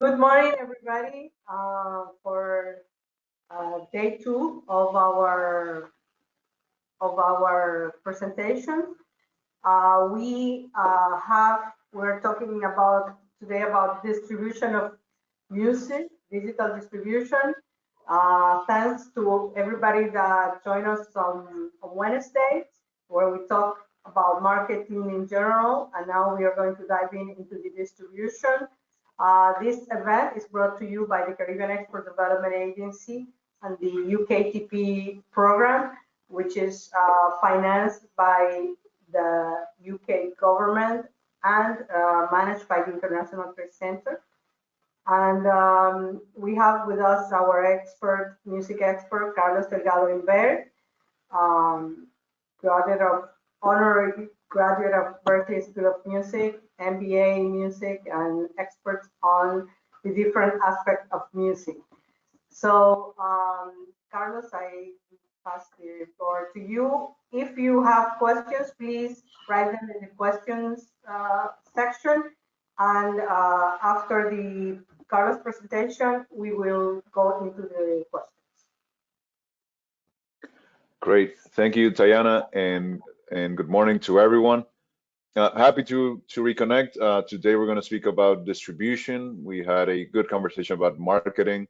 Good morning, everybody, for day two of our presentation. We're talking about today about distribution of music, digital distribution. Thanks to everybody that joined us on Wednesday, where we talk about marketing in general, and now we are going to dive into the distribution. This event is brought to you by the Caribbean Export Development Agency and the UKTP program, which is financed by the UK government and managed by the International Press Center. And we have with us our music expert, Carlos Delgado Imbert, um, honorary graduate of Berklee School of Music, MBA in music, and expert on the different aspects of music. So, Carlos, I pass the floor to you. If you have questions, please write them in the questions section. And after the Carlos presentation, we will go into the questions. Great, thank you, Taiana, and good morning to everyone. Happy to reconnect. Today we're going to speak about distribution. We had a good conversation about marketing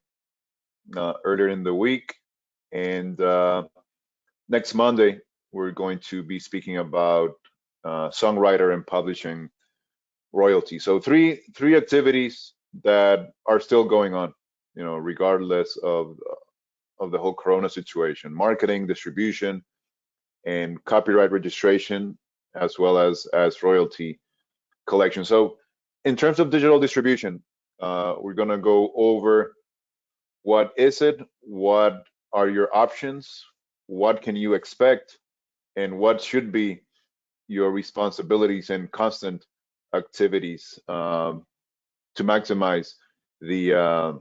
earlier in the week, and next Monday we're going to be speaking about songwriter and publishing royalty. So three activities that are still going on, regardless of the whole Corona situation: marketing, distribution, and copyright registration, as well as royalty collection. So in terms of digital distribution, we're going to go over what is it, what are your options, what can you expect, and what should be your responsibilities and constant activities to maximize the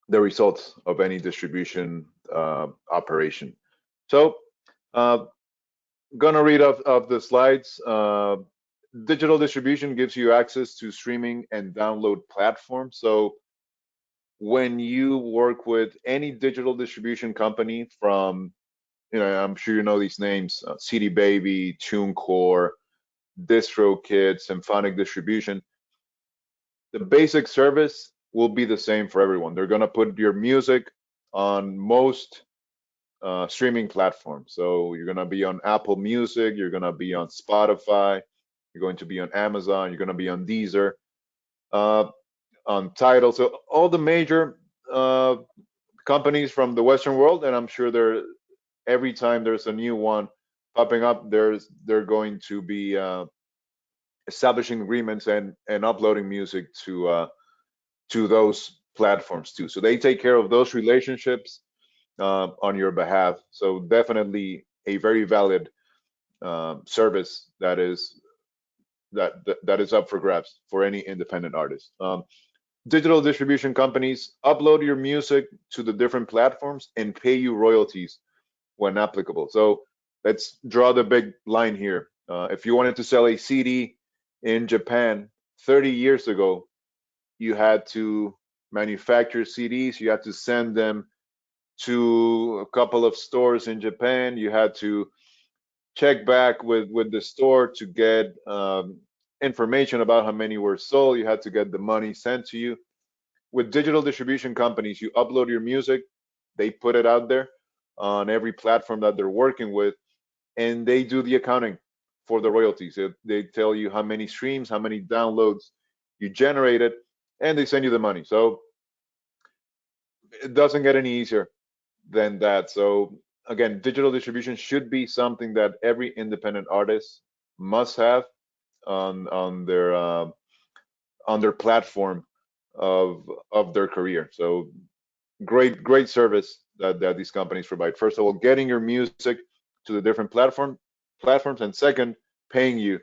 results of any distribution operation. So gonna read off the slides. Digital distribution gives you access to streaming and download platforms. So when you work with any digital distribution company from, I'm sure you know these names, CD Baby, TuneCore, DistroKid, Symphonic Distribution, the basic service will be the same for everyone. They're gonna put your music on most streaming platforms. So you're gonna be on Apple Music, you're gonna be on Spotify, you're going to be on Amazon, you're gonna be on Deezer, on Tidal. So all the major companies from the Western world, and I'm sure every time there's a new one popping up, they're going to be establishing agreements and uploading music to those platforms too. So they take care of those relationships on your behalf. So definitely a very valid service that is up for grabs for any independent artist. Digital distribution companies upload your music to the different platforms and pay you royalties when applicable. So let's draw the big line here. If you wanted to sell a CD in Japan 30 years ago, you had to manufacture CDs, you had to send them to a couple of stores in Japan, you had to check back with the store to get information about how many were sold, you had to get the money sent to you. With digital distribution companies, you upload your music, they put it out there on every platform that they're working with, and they do the accounting for the royalties. They tell you how many streams, how many downloads you generated, and they send you the money. So it doesn't get any easier than that. So again, digital distribution should be something that every independent artist must have on their platform of their career. So great service that these companies provide. First of all, getting your music to the different platforms, and second, paying you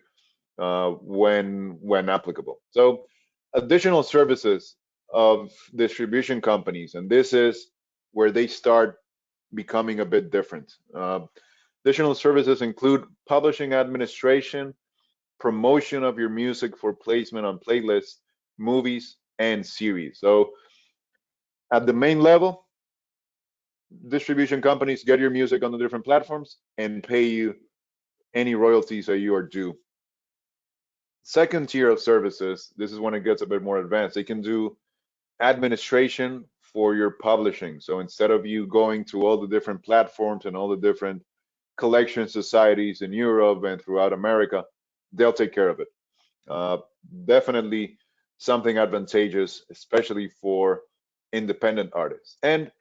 when applicable. So additional services of distribution companies, and this is where they start becoming a bit different. Additional services include publishing administration, promotion of your music for placement on playlists, movies, and series. So at the main level, distribution companies get your music on the different platforms and pay you any royalties that you are due. Second tier of services, this is when it gets a bit more advanced. They can do administration for your publishing. So instead of you going to all the different platforms and all the different collection societies in Europe and throughout America, they'll take care of it. Uh, Definitely something advantageous, especially for independent artists. And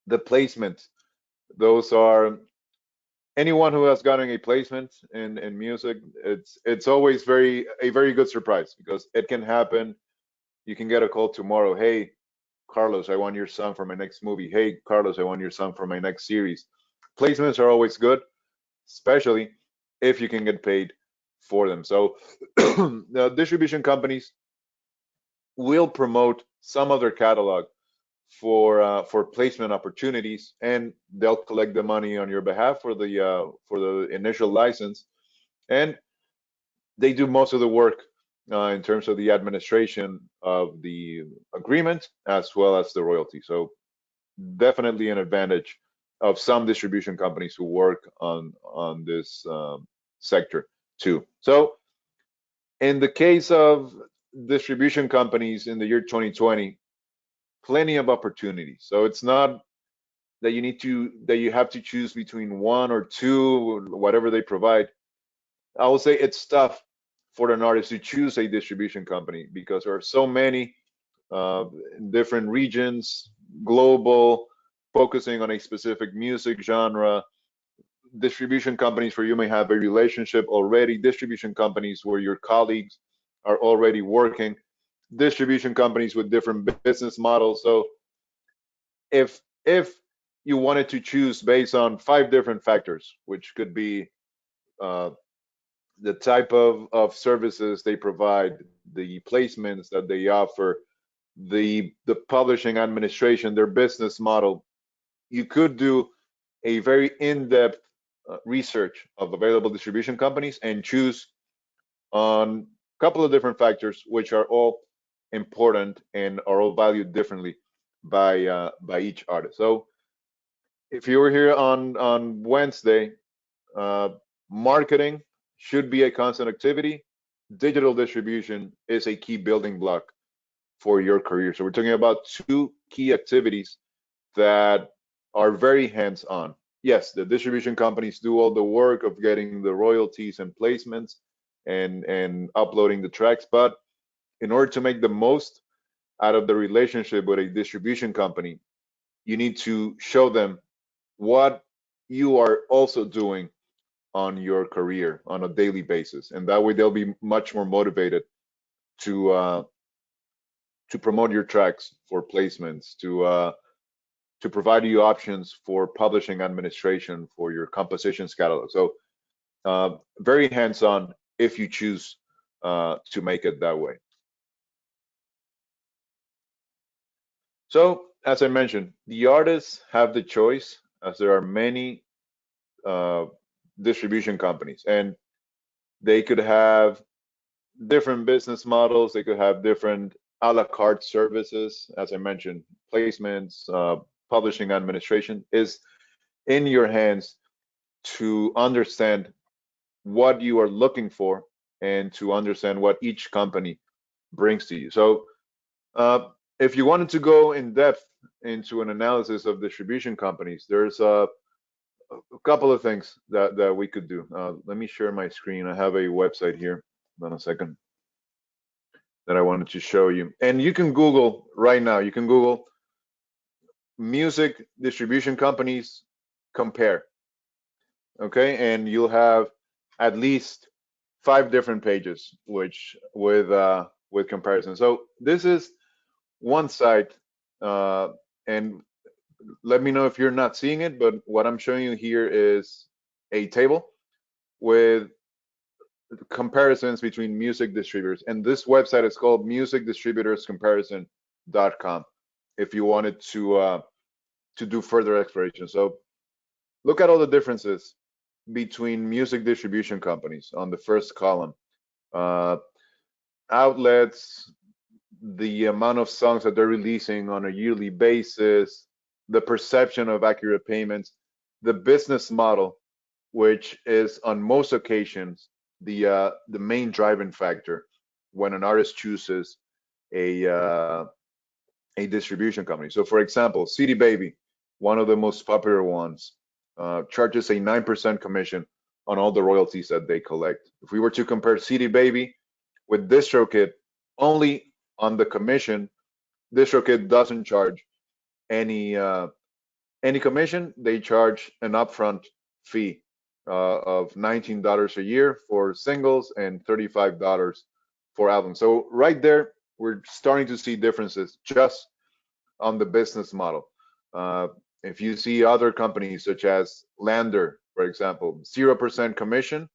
the placement, those are anyone who has gotten a placement in music, it's always a very good surprise because it can happen. You can get a call tomorrow. Hey, Carlos, I want your song for my next movie. Hey, Carlos, I want your song for my next series. Placements are always good, especially if you can get paid for them. So the distribution companies will promote some of their catalog for placement opportunities, and they'll collect the money on your behalf for the initial license, and they do most of the work in terms of the administration of the agreement as well as the royalty. So definitely an advantage of some distribution companies who work on this sector too. So in the case of distribution companies in the year 2020, plenty of opportunities. So it's not that you have to choose between one or two, whatever they provide. I will say it's tough for an artist to choose a distribution company because there are so many different regions, global, focusing on a specific music genre, distribution companies where you may have a relationship already, distribution companies where your colleagues are already working, distribution companies with different business models. So if you wanted to choose based on 5 different factors, which could be uh, the type of services they provide, the placements that they offer, the publishing administration, their business model, you could do a very in-depth research of available distribution companies and choose on a couple of different factors, which are all important and are all valued differently by each artist. So if you were here on Wednesday, uh, marketing should be a constant activity. Digital distribution is a key building block for your career. So we're talking about 2 key activities that are very hands-on. Yes, the distribution companies do all the work of getting the royalties and placements and uploading the tracks, but in order to make the most out of the relationship with a distribution company, you need to show them what you are also doing on your career on a daily basis, and that way they'll be much more motivated to promote your tracks for placements, to provide you options for publishing administration for your compositions catalog. So very hands-on if you choose to make it that way. So as I mentioned, the artists have the choice, as there are many uh, distribution companies, and they could have different business models. They could have different a la carte services. As I mentioned, placements, publishing administration is in your hands to understand what you are looking for and to understand what each company brings to you. So if you wanted to go in depth into an analysis of distribution companies, there's a couple of things that we could do. Let me share my screen. I have a website here. Hold on a second that I wanted to show you. And you can Google right now. You can Google music distribution companies compare. Okay, and you'll have at least 5 different pages, which with comparison. So this is one site, and let me know if you're not seeing it. But what I'm showing you here is a table with comparisons between music distributors, and this website is called musicdistributorscomparison.com. If you wanted to do further exploration, so look at all the differences between music distribution companies on the first column. Uh, Outlets, the amount of songs that they're releasing on a yearly basis, the perception of accurate payments, the business model, which is on most occasions the main driving factor when an artist chooses a a distribution company. So, for example, CD Baby, one of the most popular ones, charges a 9% commission on all the royalties that they collect. If we were to compare CD Baby with DistroKid, only on the commission, DistroKid doesn't charge any any commission. They charge an upfront fee of $19 a year for singles and $35 for albums. So right there, we're starting to see differences just on the business model. Uh, if you see other companies such as Lander, for example, 0% commission,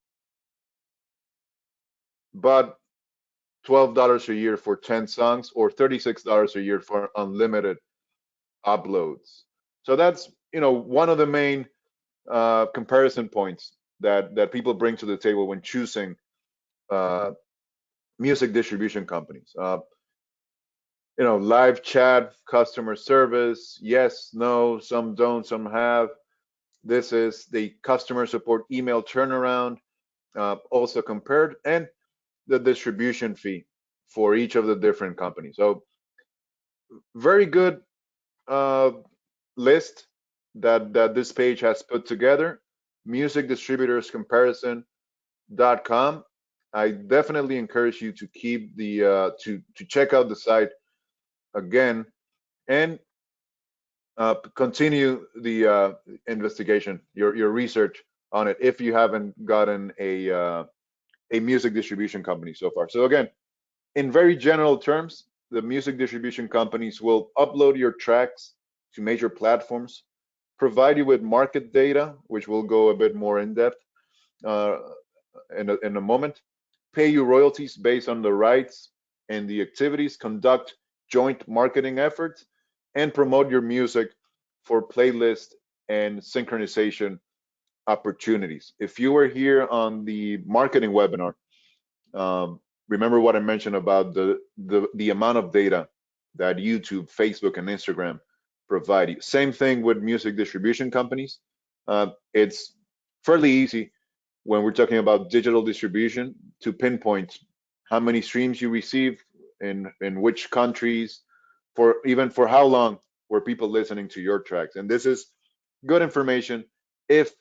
but $12 a year for 10 songs or $36 a year for unlimited uploads. So that's, you know, one of the main comparison points that people bring to the table when choosing uh, music distribution companies. You know, live chat, customer service, yes, no, some don't, some have. This is the customer support email turnaround, also compared, and the distribution fee for each of the different companies. So very good uh, list that this page has put together. Musicdistributorscomparison.com. I definitely encourage you to keep the to check out the site again and continue the investigation, your research on it if you haven't gotten a music distribution company so far. So again, in very general terms, the music distribution companies will upload your tracks to major platforms, provide you with market data, which will go a bit more in depth uh, in a moment, pay you royalties based on the rights and the activities, conduct joint marketing efforts, and promote your music for playlist and synchronization opportunities. If you were here on the marketing webinar, remember what I mentioned about the amount of data that YouTube, Facebook, and Instagram provide you. Same thing with music distribution companies. It's fairly easy when we're talking about digital distribution to pinpoint how many streams you receive in which countries, for even for how long were people listening to your tracks. And this is good information if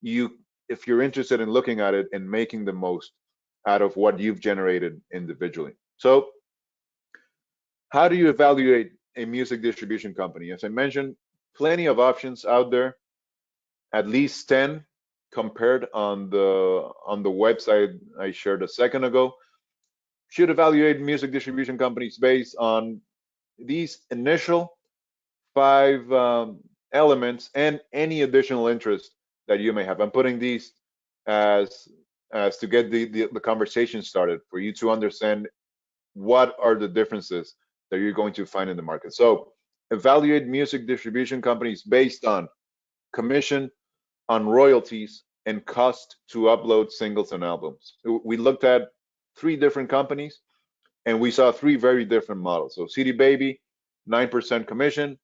you if you're interested in looking at it and making the most out of what you've generated individually. So how do you evaluate a music distribution company? As I mentioned, plenty of options out there, at least 10 compared on the website I shared a second ago. Should evaluate music distribution companies based on these initial five elements and any additional interest that you may have. I'm putting these as to get the conversation started for you to understand what are the differences that you're going to find in the market. So evaluate music distribution companies based on commission, on royalties, and cost to upload singles and albums. We looked at three different companies and we saw three very different models. So CD Baby, 9% commission,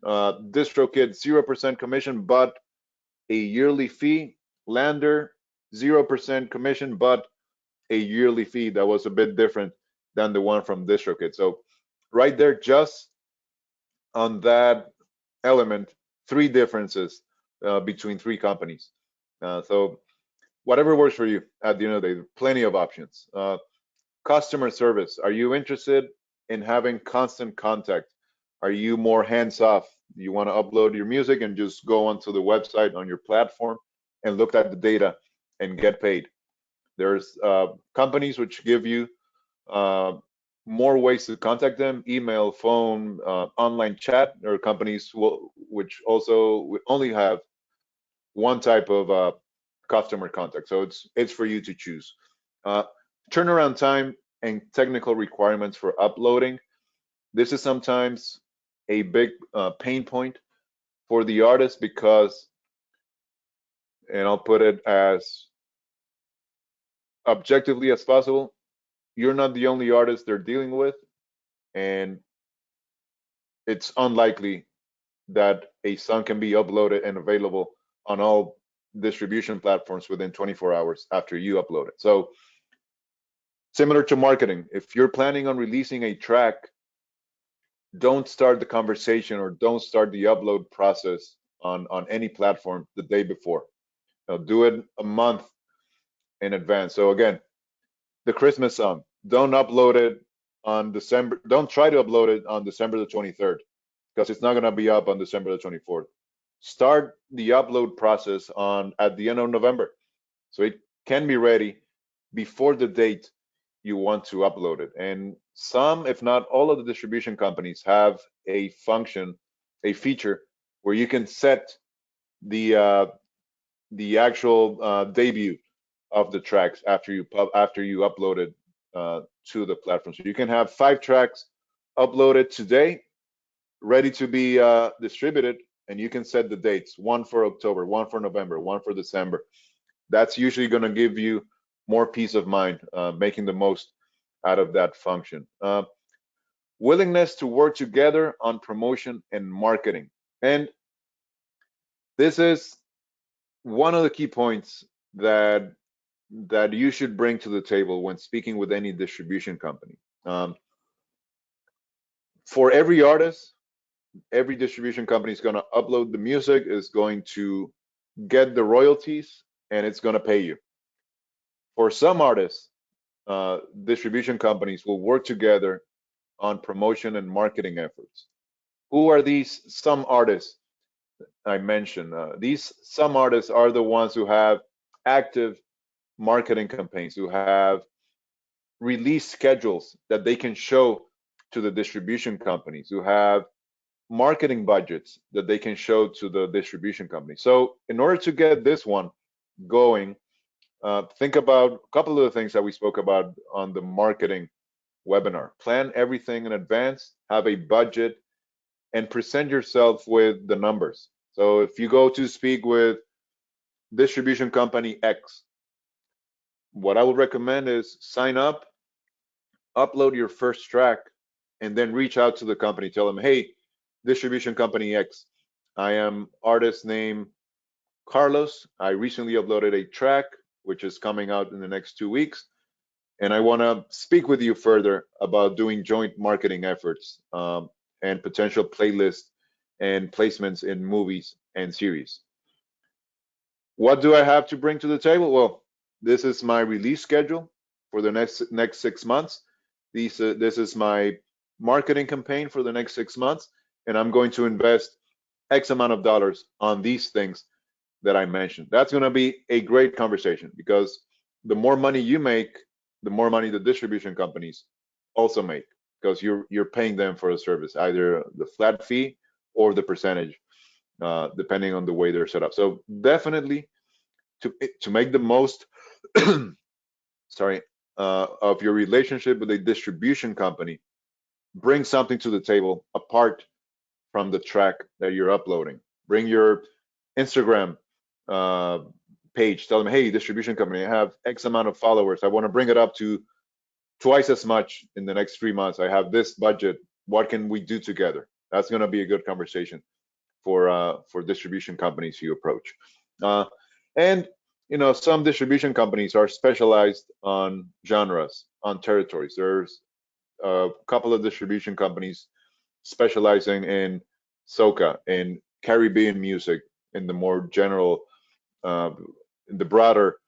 DistroKid, 0% commission, but a yearly fee. Lander, 0% commission, but a yearly fee that was a bit different than the one from DistroKid. So right there, just on that element, three differences between three companies. So whatever works for you at the end of the day, plenty of options. Customer service. Are you interested in having constant contact? Are you more hands off? You want to upload your music and just go onto the website on your platform and look at the data and get paid? There's companies which give you uh, more ways to contact them: email, phone, online chat. There are companies which also only have one type of customer contact. So it's for you to choose. Uh, Turnaround time and technical requirements for uploading. This is sometimes a big pain point for the artist because, and I'll put it as objectively as possible, you're not the only artist they're dealing with, and it's unlikely that a song can be uploaded and available on all distribution platforms within 24 hours after you upload it. So similar to marketing, if you're planning on releasing a track, don't start the conversation or don't start the upload process on any platform the day before. Do it a month in advance. So again, the Christmas song, don't upload it on December. Don't try to upload it on December the 23rd because it's not going to be up on December the 24th. Start the upload process on at the end of November, so it can be ready before the date you want to upload it. And some, if not all of the distribution companies have a function, a feature where you can set the actual debut of the tracks after you upload it to the platform. So you can have 5 tracks uploaded today, ready to be distributed, and you can set the dates: one for October, one for November, one for December. That's usually going to give you more peace of mind, making the most out of that function. Willingness to work together on promotion and marketing. And this is one of the key points that you should bring to the table when speaking with any distribution company. For every artist, every distribution company is going to upload the music, is going to get the royalties, and it's going to pay you. For some artists, distribution companies will work together on promotion and marketing efforts. Who are these some artists I mentioned? These some artists are the ones who have active marketing campaigns, who have release schedules that they can show to the distribution companies, who have marketing budgets that they can show to the distribution company. So in order to get this one going, think about a couple of the things that we spoke about on the marketing webinar. Plan everything in advance, have a budget, and present yourself with the numbers. So if you go to speak with distribution company X, what I would recommend is sign up, upload your first track, and then reach out to the company. Tell them, hey, distribution company X, I am artist name Carlos. I recently uploaded a track, which is coming out in the next 2 weeks. And I want to speak with you further about doing joint marketing efforts and potential playlists and placements in movies and series. What do I have to bring to the table? Well, this is my release schedule for the next 6 months. This is my marketing campaign for the next 6 months, and I'm going to invest X amount of dollars on these things that I mentioned. That's going to be a great conversation because the more money you make, the more money the distribution companies also make, because you're paying them for a service, either the flat fee or the percentage, depending on the way they're set up. So definitely to make the most sorry of your relationship with a distribution company, bring something to the table apart from the track that you're uploading. Bring your Instagram page. Tell them, hey, distribution company, I have X amount of followers. I want to bring it up to twice as much in the next 3 months. I have this budget. What can we do together? That's going to be a good conversation for distribution companies you approach. And some distribution companies are specialized on genres, on territories. There's a couple of distribution companies specializing in soca, in Caribbean music, in the more general, in the broader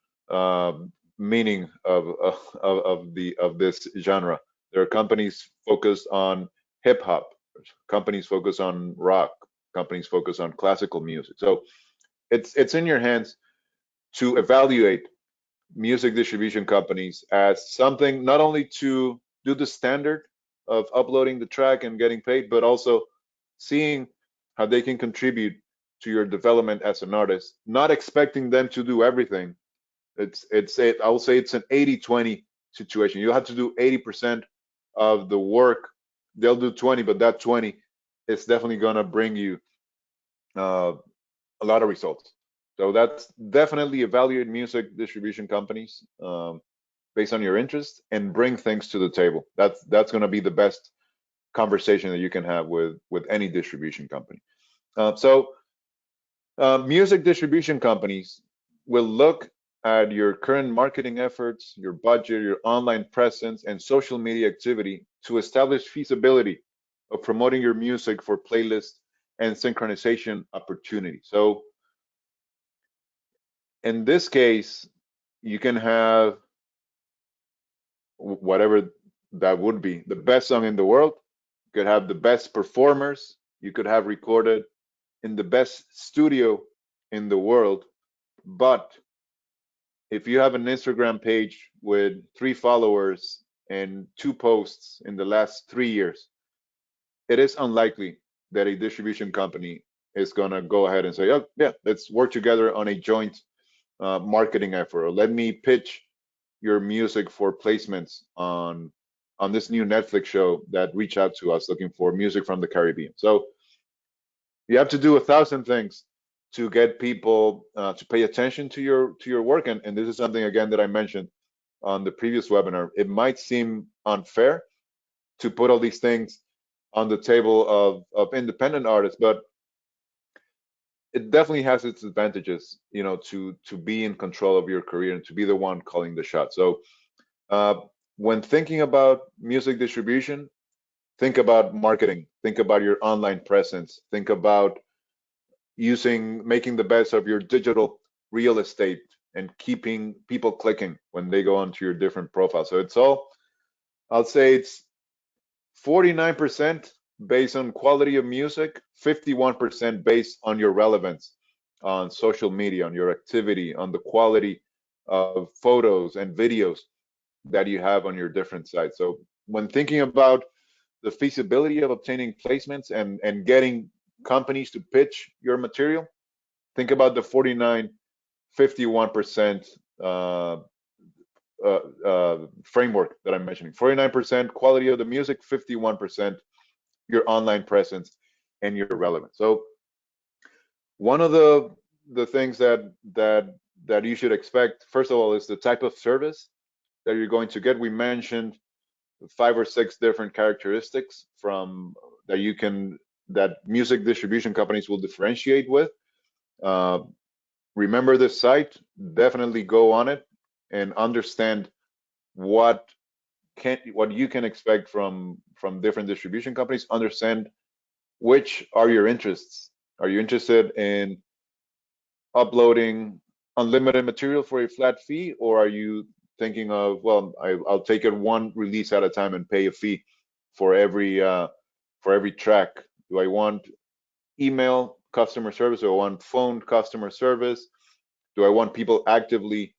meaning of this genre. There are companies focused on hip hop, companies focused on rock, companies focused on classical music. So it's in your hands to evaluate music distribution companies as something not only to do the standard of uploading the track and getting paid, but also seeing how they can contribute to your development as an artist, not expecting them to do everything. I will say it's an 80-20 situation. You have to do 80% of the work. They'll do 20, but that 20 is definitely gonna bring you a lot of results. So that's definitely evaluate music distribution companies based on your interest and bring things to the table. That's going to be the best conversation that you can have with any distribution company. Music distribution companies will look at your current marketing efforts, your budget, your online presence, and social media activity to establish feasibility of promoting your music for playlist and synchronization opportunity. So in this case, you can have whatever that would be, the best song in the world. You could have the best performers. You could have recorded in the best studio in the world. But if you have an Instagram page with 3 followers and 2 posts in the last 3 years, it is unlikely that a distribution company is going to go ahead and say, oh, yeah, let's work together on a joint marketing effort, or let me pitch your music for placements on this new Netflix show that reached out to us looking for music from the Caribbean. So you have to do 1,000 things to get people to pay attention to your work. And this is something, again, that I mentioned on the previous webinar. It might seem unfair to put all these things on the table of independent artists, but it definitely has its advantages, to be in control of your career and to be the one calling the shot. So when thinking about music distribution, think about marketing, think about your online presence, think about making the best of your digital real estate and keeping people clicking when they go onto your different profiles. So I'll say it's 49% based on quality of music, 51% based on your relevance on social media, on your activity, on the quality of photos and videos that you have on your different sites. So when thinking about the feasibility of obtaining placements and getting companies to pitch your material, think about the 49, 51% framework that I'm mentioning. 49% quality of the music, 51% your online presence and your relevance. So one of the things that you should expect, first of all, is the type of service that you're going to get. We mentioned 5 or 6 different characteristics that music distribution companies will differentiate with. Remember this site, definitely go on it and understand what you can expect from different distribution companies. Understand which are your interests. Are you interested in uploading unlimited material for a flat fee, or are you thinking of, well, I'll take it one release at a time and pay a fee for every track? Do I want email customer service, or I want phone customer service? Do I want people actively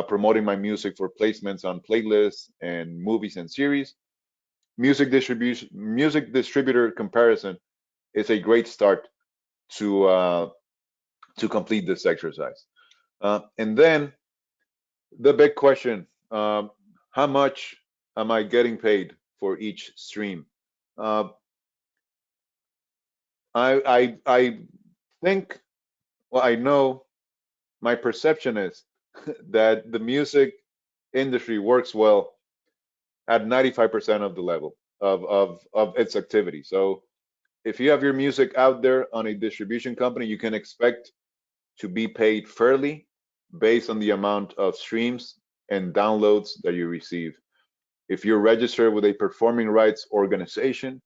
promoting my music for placements on playlists and movies and series? Music distributor comparison is a great start to complete this exercise. And then the big question, how much am I getting paid for each stream? I think, well, I know my perception is that the music industry works well at 95% of the level of its activity. So if you have your music out there on a distribution company, you can expect to be paid fairly based on the amount of streams and downloads that you receive. If you're registered with a performing rights organization,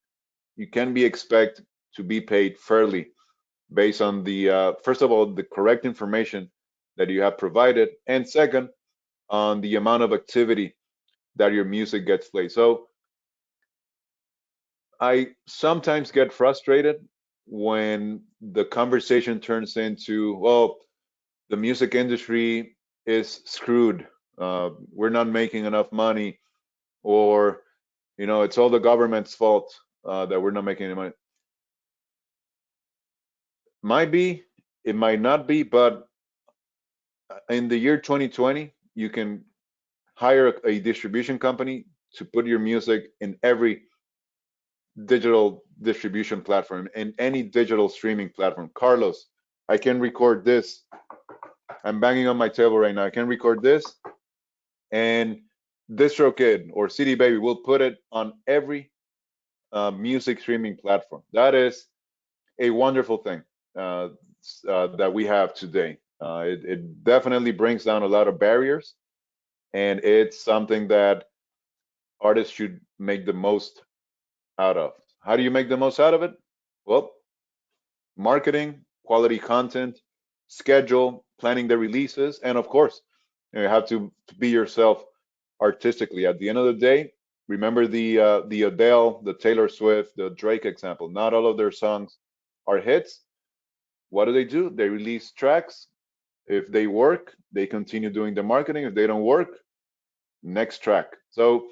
you can be expected to be paid fairly based on first of all, the correct information that you have provided, and second, on the amount of activity that your music gets played. So I sometimes get frustrated when the conversation turns into, well, the music industry is screwed. We're not making enough money, or it's all the government's fault that we're not making any money. Might be, it might not be, but in the year 2020, you can hire a distribution company to put your music in every digital distribution platform, in any digital streaming platform. Carlos, I can record this. I'm banging on my table right now. I can record this, and DistroKid or CD Baby will put it on every music streaming platform. That is a wonderful thing that we have today. It definitely brings down a lot of barriers, and it's something that artists should make the most out of. How do you make the most out of it? Well, marketing, quality content, schedule, planning the releases, and of course, you have to be yourself artistically. At the end of the day, remember the Adele, the Taylor Swift, the Drake example. Not all of their songs are hits. What do? They release tracks. If they work, they continue doing the marketing. If they don't work, next track. So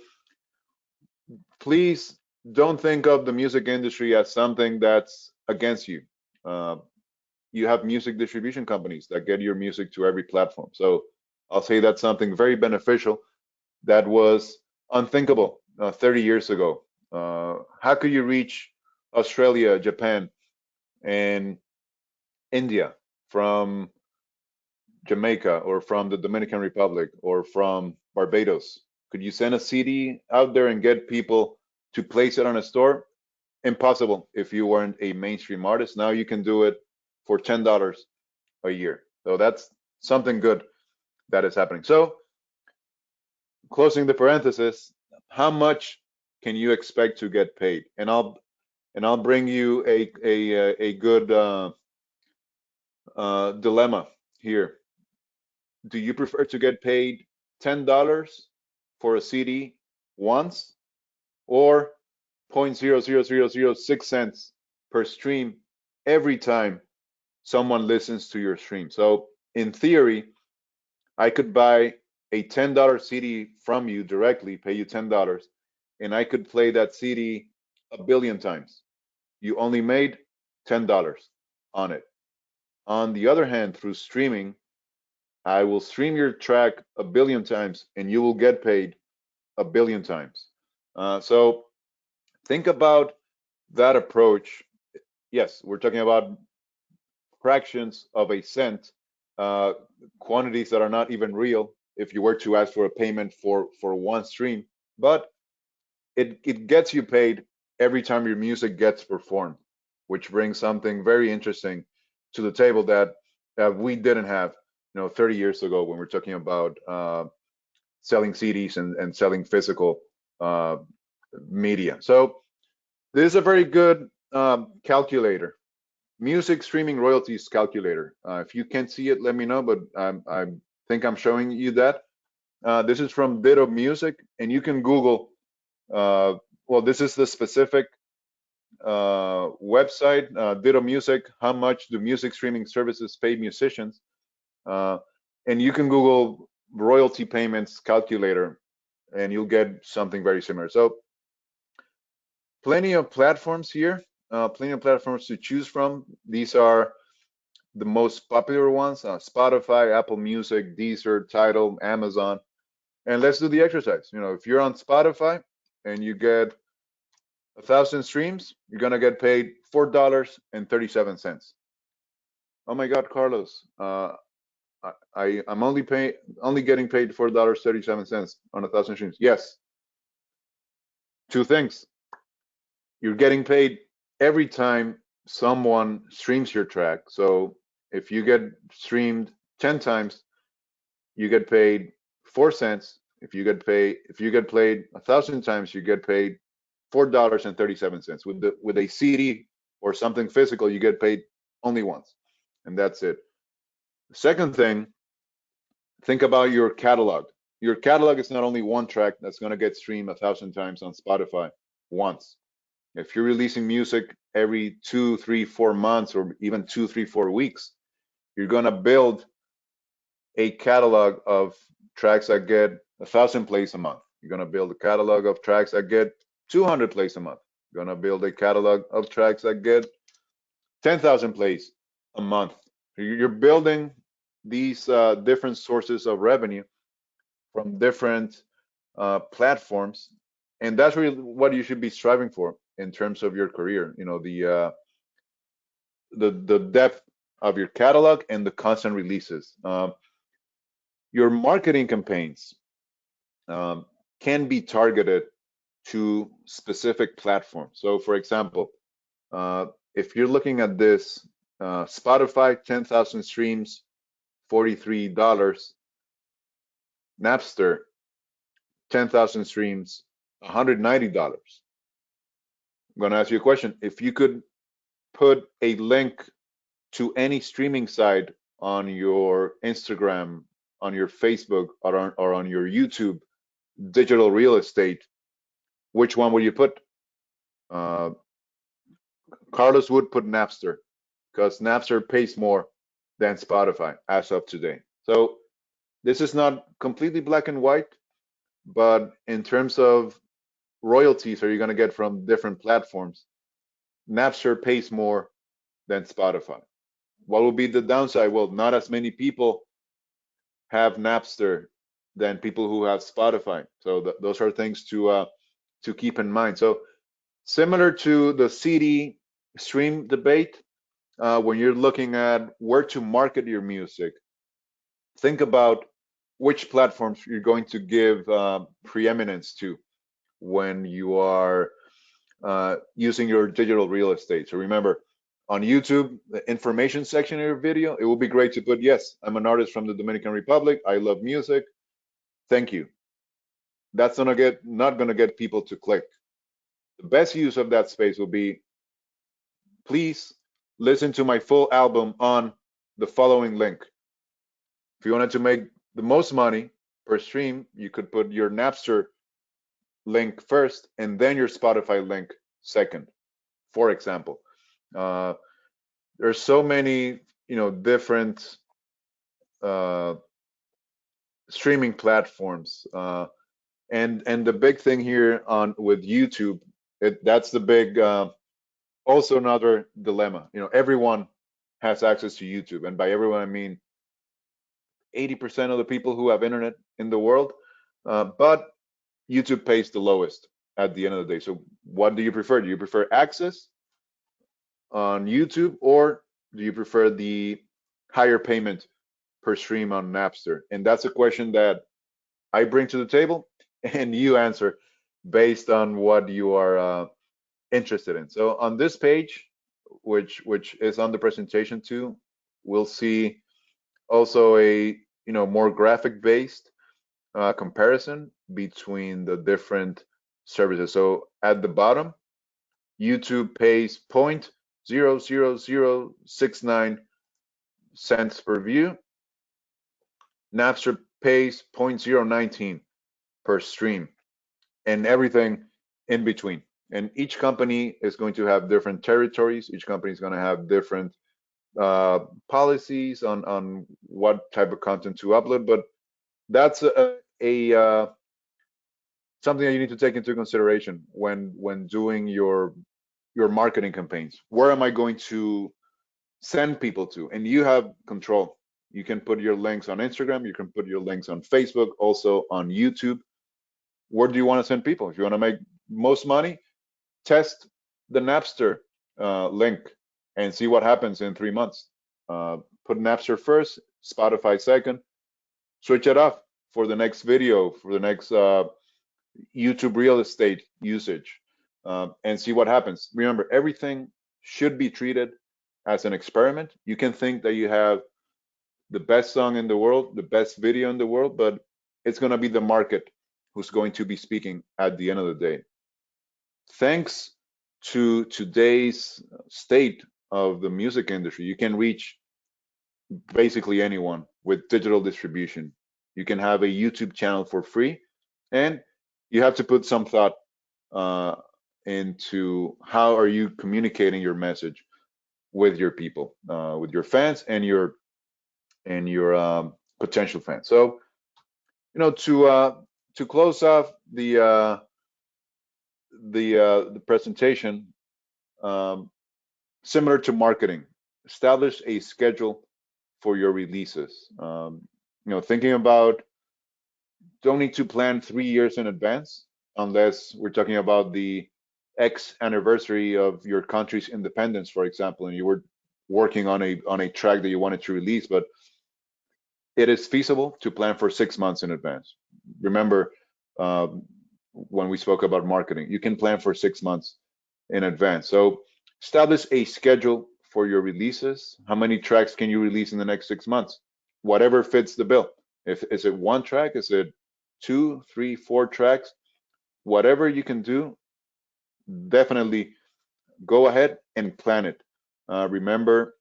please don't think of the music industry as something that's against you. Uh, you have music distribution companies that get your music to every platform. So I'll say that's something very beneficial that was unthinkable 30 years ago. How could you reach Australia, Japan, and India from Jamaica or from the Dominican Republic or from Barbados? Could you send a CD out there and get people to place it on a store? Impossible if you weren't a mainstream artist. Now you can do it for $10 a year. So that's something good that is happening. So closing the parenthesis, how much can you expect to get paid? And I'll bring you a good dilemma here. Do you prefer to get paid $10 for a CD once, or 0.00006 cents per stream every time someone listens to your stream? So in theory, I could buy a $10 CD from you directly, pay you $10, and I could play that CD a billion times. You only made $10 on it. On the other hand, through streaming, I will stream your track a billion times and you will get paid a billion times. So think about that approach. Yes, we're talking about fractions of a cent, uh, quantities that are not even real if you were to ask for a payment for one stream, but it gets you paid every time your music gets performed, which brings something very interesting to the table that we didn't have, 30 years ago when we're talking about selling CDs and selling physical uh, media. So this is a very good calculator, music streaming royalties calculator. If you can't see it, let me know, but I think I'm showing you that. This is from Ditto Music, and you can Google. Well, this is the specific website, Ditto Music. How much do music streaming services pay musicians? And you can Google royalty payments calculator, and you'll get something very similar. So plenty of platforms here, plenty of platforms to choose from. These are the most popular ones: Spotify, Apple Music, Deezer, Tidal, Amazon. And let's do the exercise. If you're on Spotify and you get 1,000 streams, you're gonna get paid $4.37. Oh my God, Carlos, I'm only getting paid $4.37 on 1,000 streams. Yes, two things. You're getting paid every time someone streams your track. So if you get streamed 10 times, you get paid 4 cents. If you get played 1,000 times, you get paid $4.37. With a CD or something physical, you get paid only once, and that's it. The second thing, think about your catalog. Your catalog is not only one track that's going to get streamed 1,000 times on Spotify once. If you're releasing music every 2, 3, 4 months, or even 2, 3, 4 weeks, you're going to build a catalog of tracks that get 1,000 plays a month. You're going to build a catalog of tracks that get 200 plays a month. You're going to build a catalog of tracks that get 10,000 plays a month. You're building these different sources of revenue from different platforms, and that's really what you should be striving for in terms of your career. The depth of your catalog and the constant releases. Your marketing campaigns can be targeted to specific platforms. So for example, if you're looking at this, Spotify, 10,000 streams, $43. Napster, 10,000 streams, $190. I'm going to ask you a question. If you could put a link to any streaming site on your Instagram, on your Facebook, or on your YouTube digital real estate, which one would you put? Uh, Carlos would put Napster because Napster pays more than Spotify as of today. So this is not completely black and white, but in terms of royalties are you going to get from different platforms, Napster pays more than Spotify. What will be the downside? Well, not as many people have Napster than people who have Spotify. So those are things to keep in mind. So similar to the CD stream debate, when you're looking at where to market your music, think about which platforms you're going to give preeminence to when you are using your digital real estate. So remember, on YouTube, the information section of your video, it will be great to put, yes, I'm an artist from the Dominican Republic. I love music. Thank you. That's not gonna get people to click. The best use of that space will be, please listen to my full album on the following link. If you wanted to make the most money per stream, you could put your Napster link first and then your Spotify link second, for example. There's so many, different uh, streaming platforms, and the big thing here on with YouTube, that's the big also another dilemma. Everyone has access to YouTube, and by everyone I mean 80% of the people who have internet in the world, but YouTube pays the lowest at the end of the day. So what do you prefer? Do you prefer access on YouTube, or do you prefer the higher payment per stream on Napster? And that's a question that I bring to the table, and you answer based on what you are interested in. So on this page, which is on the presentation too, we'll see also a more graphic based comparison between the different services. So at the bottom, YouTube pays 0.00069 cents per view. Napster pays 0.019 per stream, and everything in between. And each company is going to have different territories. Each company is going to have different policies on what type of content to upload. But that's a something that you need to take into consideration when doing your marketing campaigns. Where am I going to send people to? And you have control. You can put your links on Instagram. You can put your links on Facebook, also on YouTube. Where do you want to send people? If you want to make most money, test the Napster link and see what happens in 3 months. Put Napster first, Spotify second, switch it off for the next video, for the next YouTube real estate usage, and see what happens. Remember, everything should be treated as an experiment. You can think that you have the best song in the world, the best video in the world, but it's going to be the market who's going to be speaking at the end of the day. Thanks to today's state of the music industry, you can reach basically anyone with digital distribution. You can have a YouTube channel for free, and you have to put some thought into how are you communicating your message with your people, with your fans and your potential fans. So, to close off the presentation, similar to marketing, establish a schedule for your releases. Thinking about, don't need to plan 3 years in advance unless we're talking about the X anniversary of your country's independence, for example, and you were working on a track that you wanted to release. But it is feasible to plan for 6 months in advance. Remember, when we spoke about marketing. You can plan for 6 months in advance. So establish a schedule for your releases. How many tracks can you release in the next 6 months? Whatever fits the bill. If is it one track, is it 2, 3, 4 tracks? Whatever you can do, definitely go ahead and plan it. Remember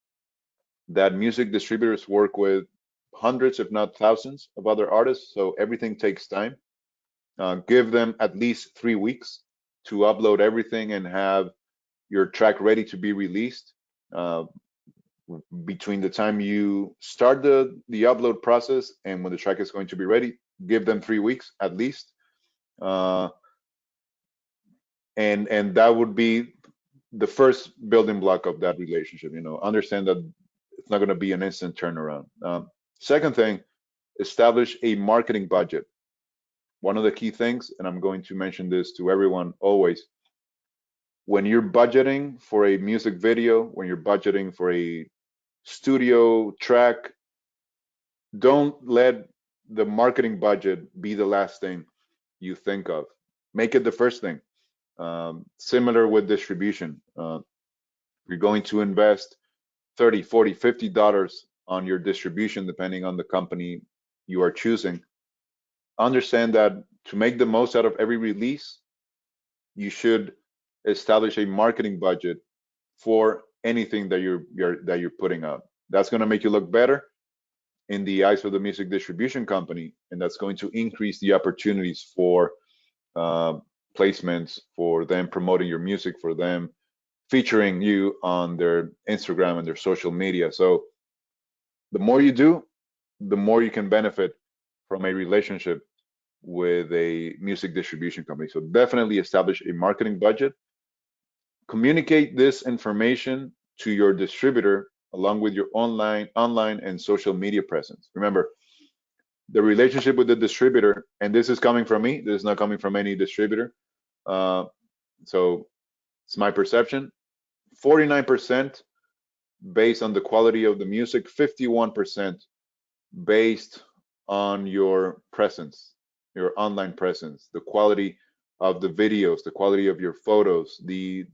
that music distributors work with hundreds, if not thousands, of other artists, so everything takes time. Give them at least 3 weeks to upload everything and have your track ready to be released. Uh, Between the time you start the upload process and when the track is going to be ready, give them 3 weeks at least. Uh, and that would be the first building block of that relationship. Understand that it's not going to be an instant turnaround. Second thing, establish a marketing budget. One of the key things, and I'm going to mention this to everyone always, when you're budgeting for a music video, when you're budgeting for a studio track, don't let the marketing budget be the last thing you think of. Make it the first thing. Similar with distribution. You're going to invest 30, 40, $50 on your distribution, depending on the company you are choosing. Understand that to make the most out of every release, you should establish a marketing budget for anything that you're putting out. That's going to make you look better in the eyes of the music distribution company, and that's going to increase the opportunities for uh, placements, for them promoting your music, for them featuring you on their Instagram and their social media. So the more you do, the more you can benefit from a relationship with a music distribution company. So definitely establish a marketing budget. Communicate this information to your distributor along with your online and social media presence. Remember, the relationship with the distributor, and this is coming from me, this is not coming from any distributor. Uh, so it's my perception. 49% based on the quality of the music, 51% based on your presence, your online presence, the quality of the videos, the quality of your photos, the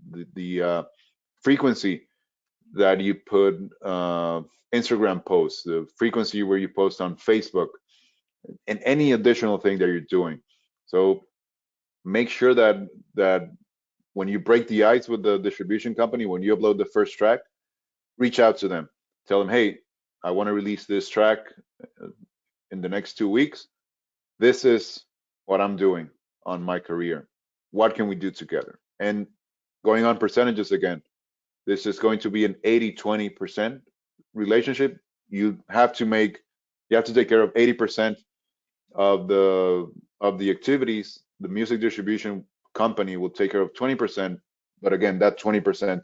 frequency that you put Instagram posts, the frequency where you post on Facebook, and any additional thing that you're doing. So make sure that when you break the ice with the distribution company, when you upload the first track, reach out to them. Tell them, hey, I want to release this track in the next 2 weeks. This is what I'm doing on my career. What can we do together? And going on percentages again, this is going to be an 80-20% relationship. You have to take care of 80% of the activities. The music distribution company will take care of 20%. But again, that 20%,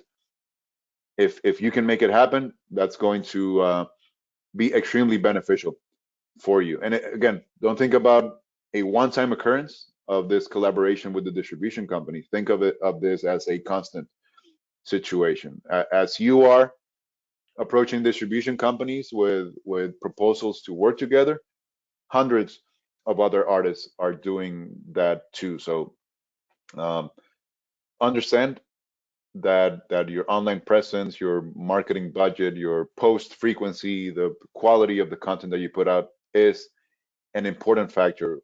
if you can make it happen, that's going to be extremely beneficial for you. And again, don't think about a one-time occurrence of this collaboration with the distribution company. Think of this as a constant situation. As you are approaching distribution companies with proposals to work together, hundreds of other artists are doing that too. So understand that your online presence, your marketing budget, your post frequency, the quality of the content that you put out is an important factor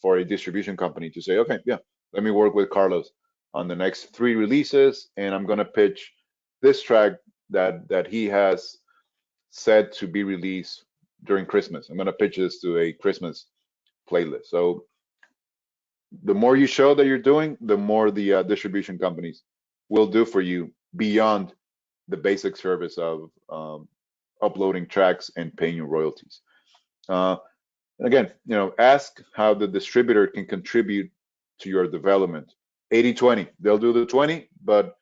for a distribution company to say, okay, yeah, let me work with Carlos on the next 3 releases, and I'm going to pitch this track that he has said to be released during Christmas. I'm going to pitch this to a Christmas playlist. So the more you show that you're doing, the more the distribution companies will do for you beyond the basic service of uploading tracks and paying your royalties. And again, ask how the distributor can contribute to your development. 80-20, they'll do the 20, but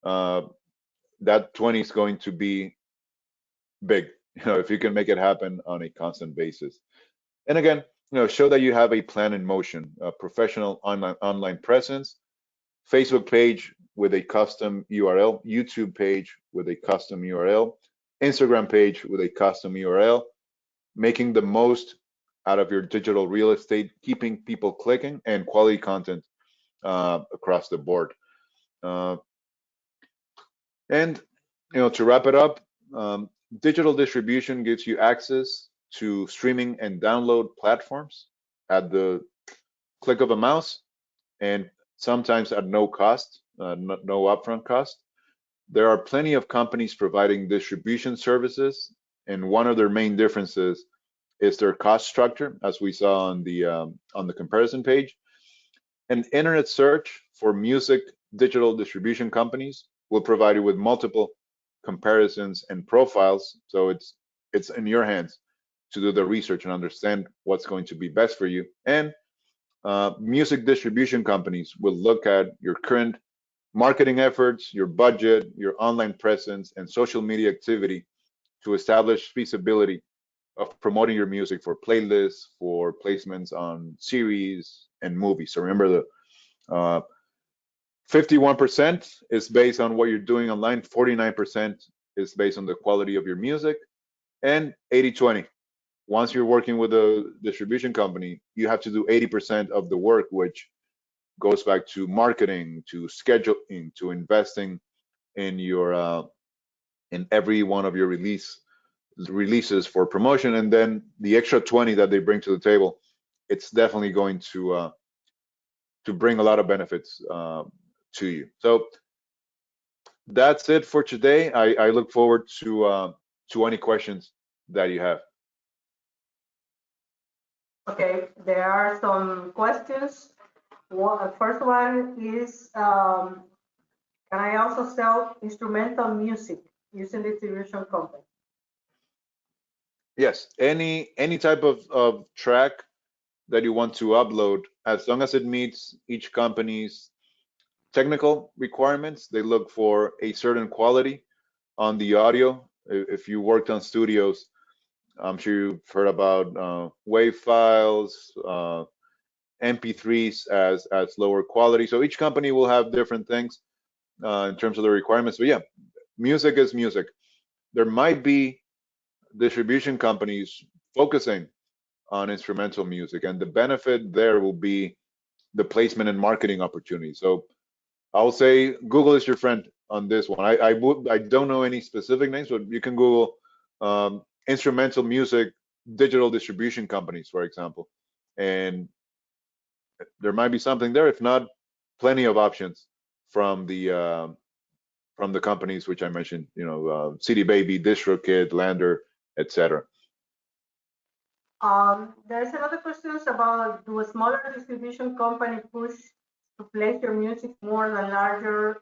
that 20 is going to be big, if you can make it happen on a constant basis. And again, show that you have a plan in motion, a professional online presence, Facebook page with a custom URL, YouTube page with a custom URL, Instagram page with a custom URL, making the most out of your digital real estate, keeping people clicking, and quality content across the board. And to wrap it up, digital distribution gives you access to streaming and download platforms at the click of a mouse, and sometimes at no cost, no upfront cost. There are plenty of companies providing distribution services, and one of their main differences is their cost structure, as we saw on the comparison page. An internet search for music digital distribution companies will provide you with multiple comparisons and profiles. So it's in your hands to do the research and understand what's going to be best for you. And music distribution companies will look at your current marketing efforts, your budget, your online presence, and social media activity to establish feasibility of promoting your music for playlists, for placements on series and movies. So remember, the 51% is based on what you're doing online, 49% is based on the quality of your music, and 80-20. Once you're working with a distribution company, you have to do 80% of the work, which goes back to marketing, to scheduling, to investing in your in every one of your releases for promotion, and then the extra 20 that they bring to the table, it's definitely going to bring a lot of benefits to you. So that's it for today. I look forward to any questions that you have. Okay, there are some questions. First one is, can I also sell instrumental music using distribution company? Yes, any type of track that you want to upload, as long as it meets each company's technical requirements. They look for a certain quality on the audio. If you worked on studios, I'm sure you've heard about WAV files, MP3s as lower quality. So each company will have different things in terms of the requirements. But yeah, music is music. There might be distribution companies focusing on instrumental music, and the benefit there will be the placement and marketing opportunities. So I'll say Google is your friend on this one. I don't know any specific names, but you can Google instrumental music digital distribution companies, for example, and there might be something there. If not, plenty of options from the companies which I mentioned. CD Baby, DistroKid, Lander, etc. There's another question about, do a smaller distribution company push to place your music more than larger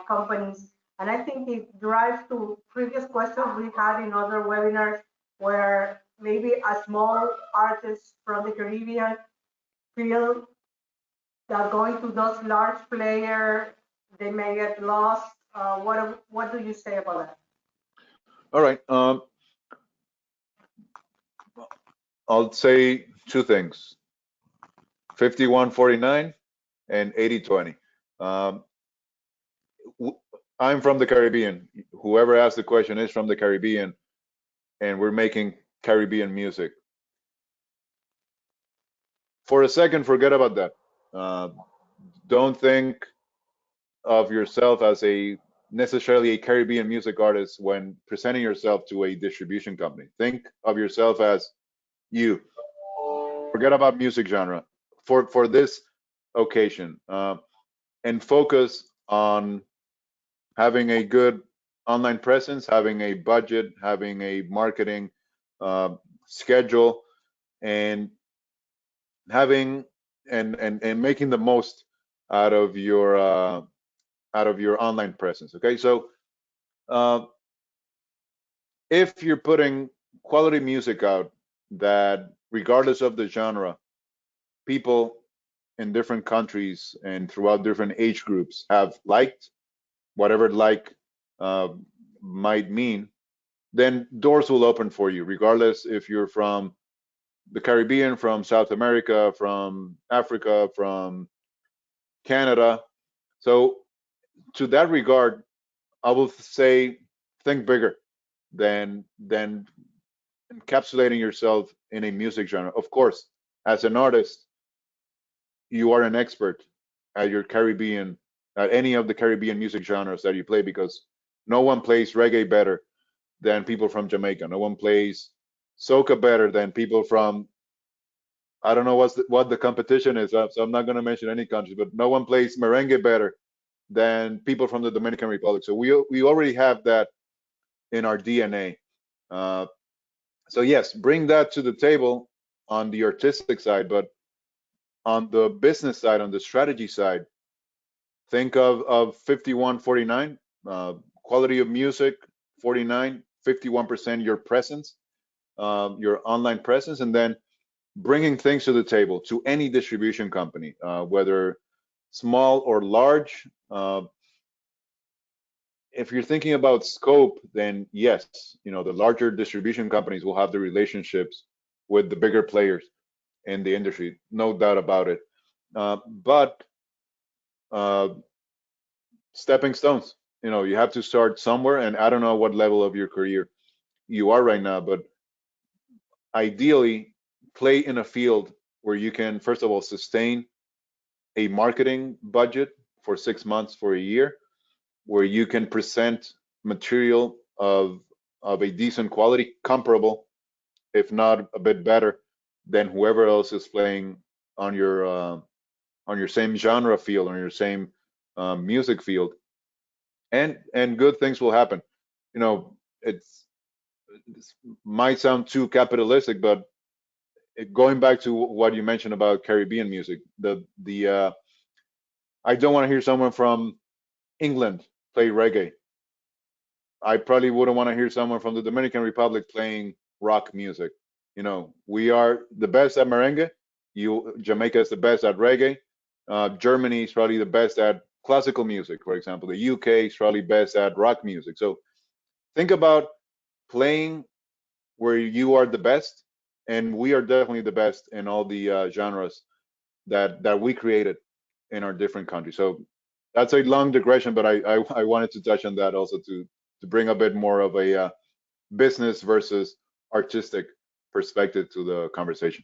companies? And I think it drives to previous questions we had in other webinars where maybe a small artist from the Caribbean feel that going to those large players, they may get lost. What do you say about that? All right. I'll say two things: 51-49 and 80-20. I'm from the Caribbean. Whoever asked the question is from the Caribbean, and we're making Caribbean music. For a second, forget about that. Don't think of yourself as necessarily a Caribbean music artist when presenting yourself to a distribution company. Think of yourself as you. Forget about music genre for this occasion, and focus on having a good online presence, having a budget, having a marketing schedule, and having and making the most out of your online presence. Okay, so if you're putting quality music out that, regardless of the genre, people in different countries and throughout different age groups have liked, whatever like might mean, then doors will open for you, regardless if you're from the Caribbean, from South America, from Africa, from Canada. So to that regard, I will say think bigger than encapsulating yourself in a music genre. Of course, as an artist, you are an expert at your Caribbean, at any of the Caribbean music genres that you play, because no one plays reggae better than people from Jamaica. No one plays soca better than people from, I don't know what the competition is, so I'm not going to mention any countries, but no one plays merengue better than people from the Dominican Republic. So we already have that in our DNA. Uh, so yes, bring that to the table on the artistic side, but on the business side, on the strategy side, think of 51-49, quality of music 49, 51% your presence, your online presence, and then bringing things to the table to any distribution company, whether small or large. If you're thinking about scope, then yes, the larger distribution companies will have the relationships with the bigger players in the industry, no doubt about it. But uh, stepping stones, you have to start somewhere, and I don't know what level of your career you are right now, but ideally play in a field where you can, first of all, sustain a marketing budget for 6 months, for a year, where you can present material of a decent quality, comparable, if not a bit better, than whoever else is playing on your same genre field, on your same music field, and good things will happen. It might sound too capitalistic, but going back to what you mentioned about Caribbean music, the I don't want to hear someone from England play reggae. I probably wouldn't want to hear someone from the Dominican Republic playing rock music. We are the best at merengue. Jamaica is the best at reggae. Germany is probably the best at classical music, for example. The UK is probably best at rock music. So think about playing where you are the best, and we are definitely the best in all the genres that we created in our different countries. So that's a long digression, but I wanted to touch on that also to bring a bit more of a business versus artistic perspective to the conversation.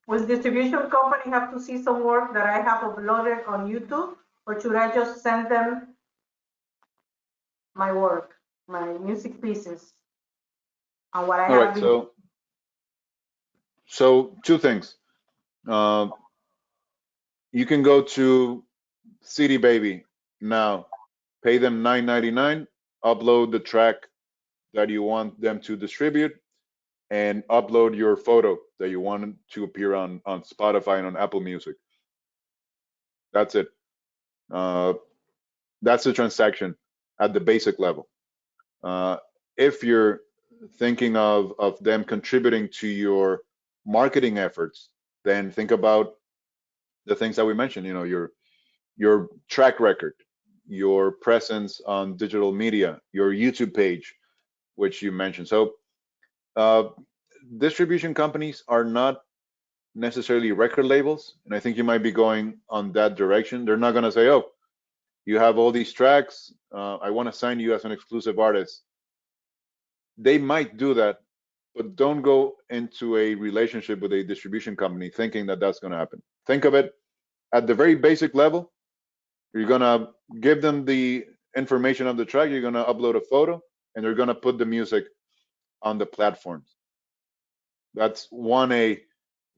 Will distribution company have to see some work that I have uploaded on YouTube, or should I just send them my work, my music pieces, and what I All have right, been? so two things. Uh, you can go to CD Baby now, pay them $9.99, upload the track that you want them to distribute, and upload your photo that you want to appear on Spotify and on Apple Music. That's it. Uh, that's the transaction at the basic level. Uh, if you're thinking of them contributing to your marketing efforts, then think about the things that we mentioned. Your track record, your presence on digital media, your YouTube page, which you mentioned. So uh, distribution companies are not necessarily record labels, and I think you might be going on that direction. They're not going to say, "Oh, you have all these tracks. I want to sign you as an exclusive artist." They might do that, but don't go into a relationship with a distribution company thinking that that's going to happen. Think of it at the very basic level. You're going to give them the information of the track, you're going to upload a photo, and they're going to put the music on the platforms. That's a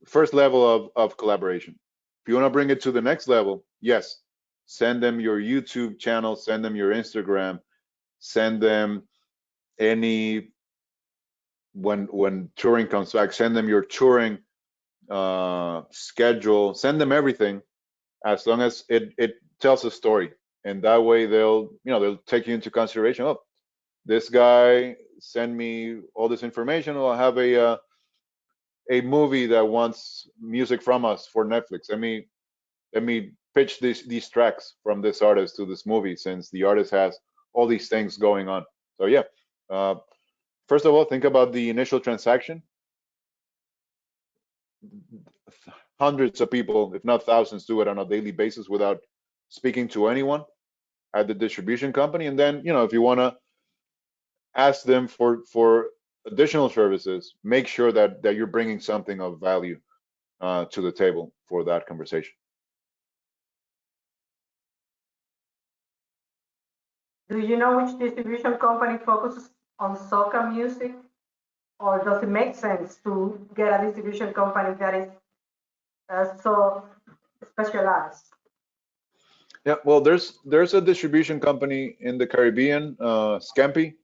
first level of collaboration. If you want to bring it to the next level, yes, send them your YouTube channel, send them your Instagram, send them any when touring comes back, send them your touring schedule, send them everything, as long as it tells a story, and that way they'll take you into consideration. Oh, this guy send me all this information. I'll have a movie that wants music from us for Netflix. Let me pitch these tracks from this artist to this movie, since the artist has all these things going on. So yeah, uh, first of all, think about the initial transaction. Hundreds of people, if not thousands, do it on a daily basis without speaking to anyone at the distribution company. And then, if you want to ask them for additional services, make sure that you're bringing something of value to the table for that conversation. Do you know which distribution company focuses on soca music? Or does it make sense to get a distribution company that is so specialized? Yeah, well, there's a distribution company in the Caribbean, Scampi,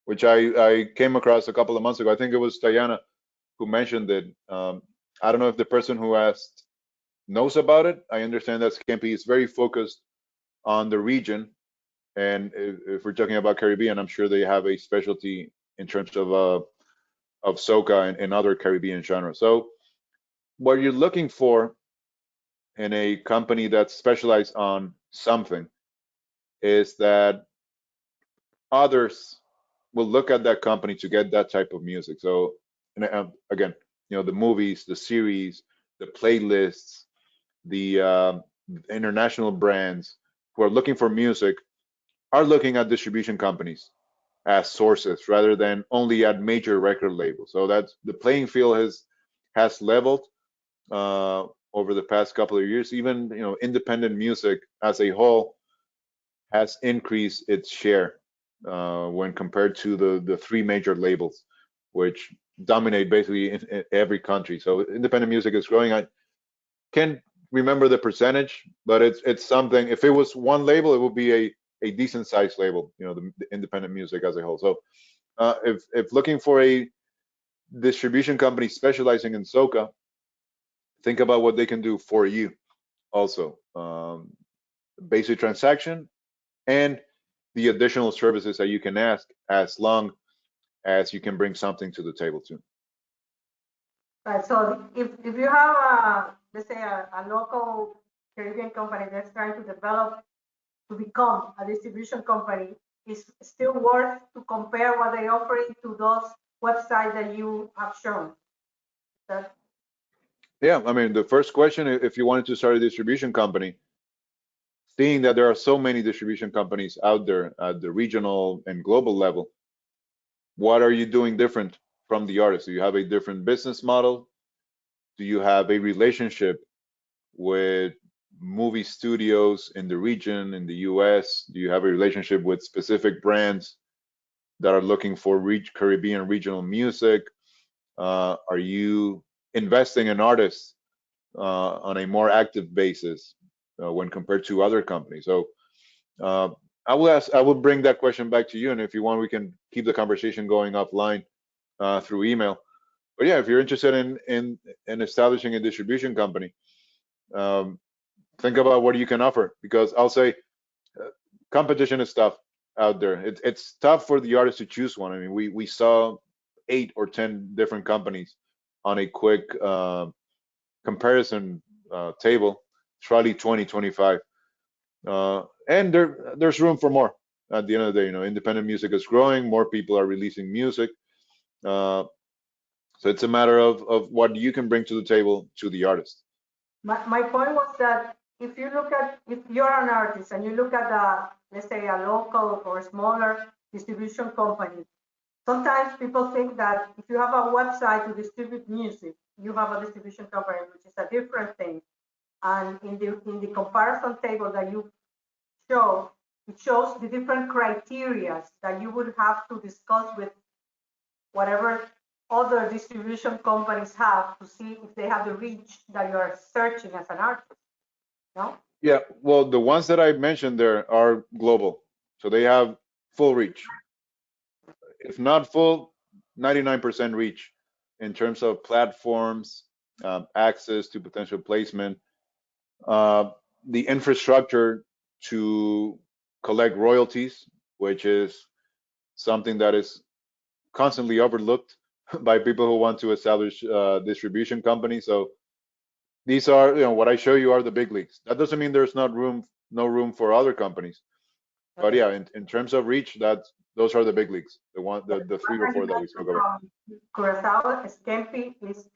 which I came across a couple of months ago. I think it was Taiana who mentioned it. I don't know if the person who asked knows about it. I understand that Scampi is very focused on the region, and if we're talking about Caribbean, I'm sure they have a specialty in terms of soca and other Caribbean genres. So what you're looking for in a company that's specialized on something is that others will look at that company to get that type of music. So, and again, the movies, the series, the playlists, the international brands who are looking for music are looking at distribution companies as sources rather than only at major record labels. So that's the playing field has leveled over the past couple of years. Even independent music as a whole has increased its share when compared to the three major labels, which dominate basically in every country. So independent music is growing. I can't remember the percentage, but it's something. If it was one label, it would be a decent sized label. The independent music as a whole. So if looking for a distribution company specializing in soca, think about what they can do for you. Also, basic transaction and the additional services that you can ask, as long as you can bring something to the table too. Right. So if you have a, let's say a local Caribbean company that's trying to develop to become a distribution company, it's still worth to compare what they're offering to those websites that you have shown. Yeah, I mean, the first question, if you wanted to start a distribution company, seeing that there are so many distribution companies out there at the regional and global level, what are you doing different from the artist? Do you have a different business model? Do you have a relationship with movie studios in the region, in the US? Do you have a relationship with specific brands that are looking for Caribbean regional music? Are you investing in artists on a more active basis when compared to other companies? So I will bring that question back to you, and if you want, we can keep the conversation going offline through email. But yeah, if you're interested in establishing a distribution company, think about what you can offer, because I'll say competition is tough out there. It's tough for the artist to choose one. I mean, we saw 8 or 10 different companies on a quick comparison table, probably 20, 25. And there's room for more. At the end of the day, independent music is growing. More people are releasing music. So it's a matter of what you can bring to the table to the artist. My point was that if you're an artist and you look at let's say a local or smaller distribution company, sometimes people think that if you have a website to distribute music, you have a distribution company, which is a different thing. And in the comparison table that you show, it shows the different criteria that you would have to discuss with whatever other distribution companies have to see if they have the reach that you are searching as an artist. No? Yeah, well, the ones that I mentioned there are global, so they have full reach. If not full, 99% reach in terms of platforms, access to potential placement, the infrastructure to collect royalties, which is something that is constantly overlooked by people who want to establish distribution companies. So these are, what I show you are the big leagues. That doesn't mean there's no room for other companies. But yeah, in terms of reach, those are the big leagues. The 3 or 4 that we spoke about. Curacao, Scampi is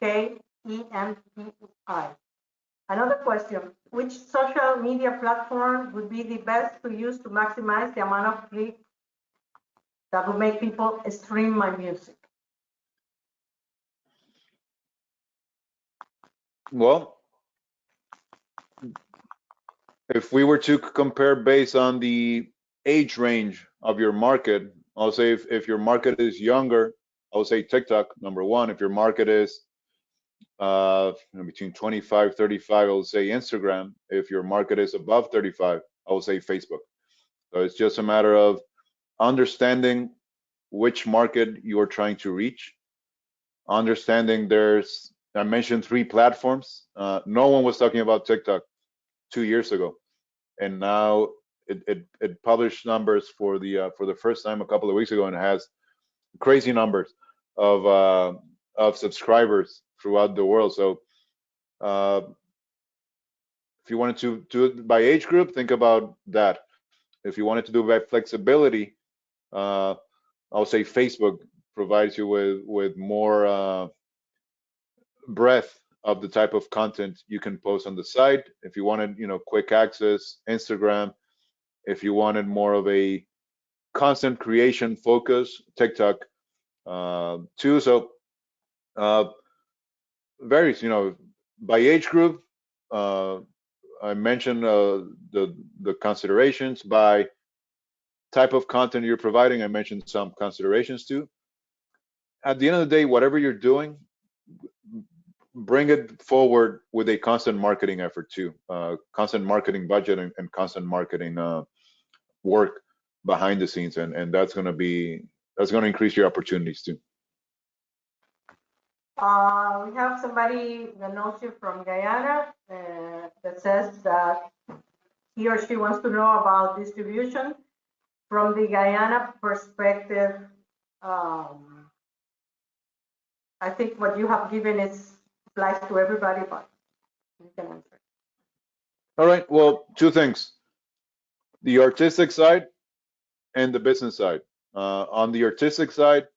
SKEMPI. Another question: which social media platform would be the best to use to maximize the amount of clicks that will make people stream my music? Well, if we were to compare based on the age range of your market, I'll say if your market is younger, I would say TikTok, number one. If your market is between 25, 35, I would say Instagram. If your market is above 35, I would say Facebook. So it's just a matter of understanding which market you're trying to reach, understanding I mentioned 3 platforms. No one was talking about TikTok 2 years ago, and now it published numbers for the first time a couple of weeks ago, and it has crazy numbers of subscribers throughout the world. So if you wanted to do it by age group, think about that. If you wanted to do it by flexibility, I'll say Facebook provides you with more breadth of the type of content you can post on the site. If you wanted, quick access, Instagram. If you wanted more of a content creation focus, TikTok too. So varies, by age group. I mentioned the considerations by type of content you're providing. I mentioned some considerations too. At the end of the day, whatever you're doing, bring it forward with a constant marketing effort too, constant marketing budget and constant marketing work behind the scenes, and that's going to increase your opportunities too. We have somebody that knows you from Guyana that says that he or she wants to know about distribution from the Guyana perspective. I think what you have given applies to everybody, but you can answer. All right. Well, 2 things: the artistic side and the business side. On the artistic side,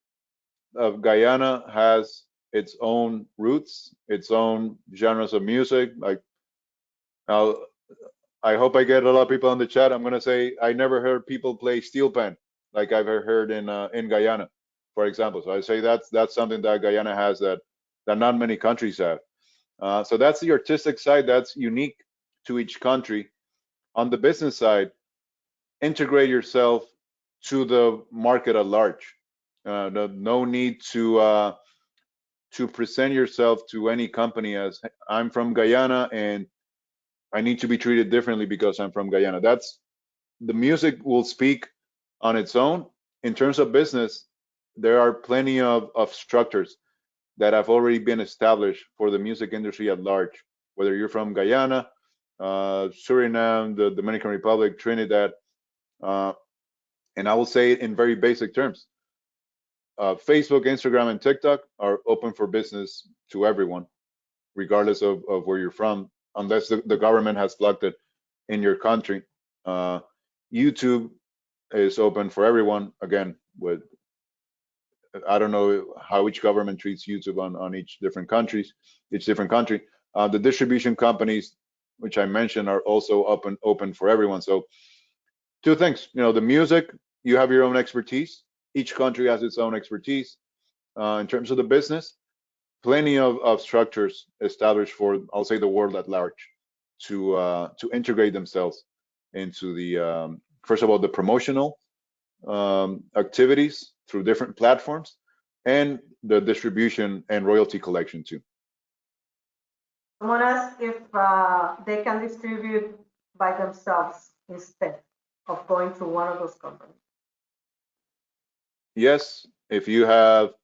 Guyana has its own roots, its own genres of music. Like, I hope I get a lot of people in the chat. I'm gonna say I never heard people play steel pan like I've heard in Guyana, for example. So I say that's something that Guyana has that not many countries have. So that's the artistic side. That's unique to each country. On the business side, integrate yourself to the market at large. No need to present yourself to any company as I'm from Guyana and I need to be treated differently because I'm from Guyana. The music will speak on its own. In terms of business, there are plenty of structures that have already been established for the music industry at large, whether you're from Guyana, Suriname, the Dominican Republic, Trinidad, and I will say it in very basic terms. Facebook, Instagram, and TikTok are open for business to everyone, regardless of where you're from, unless the government has blocked it in your country. YouTube is open for everyone. Again, I don't know how each government treats YouTube on each different country. The distribution companies, which I mentioned, are also open for everyone. So 2 things, the music, you have your own expertise. Each country has its own expertise. In terms of the business, plenty of structures established for, I'll say, the world at large to integrate themselves into the first of all, the promotional activities through different platforms and the distribution and royalty collection too. Someone asked if they can distribute by themselves instead of going to one of those companies. Yes, if you have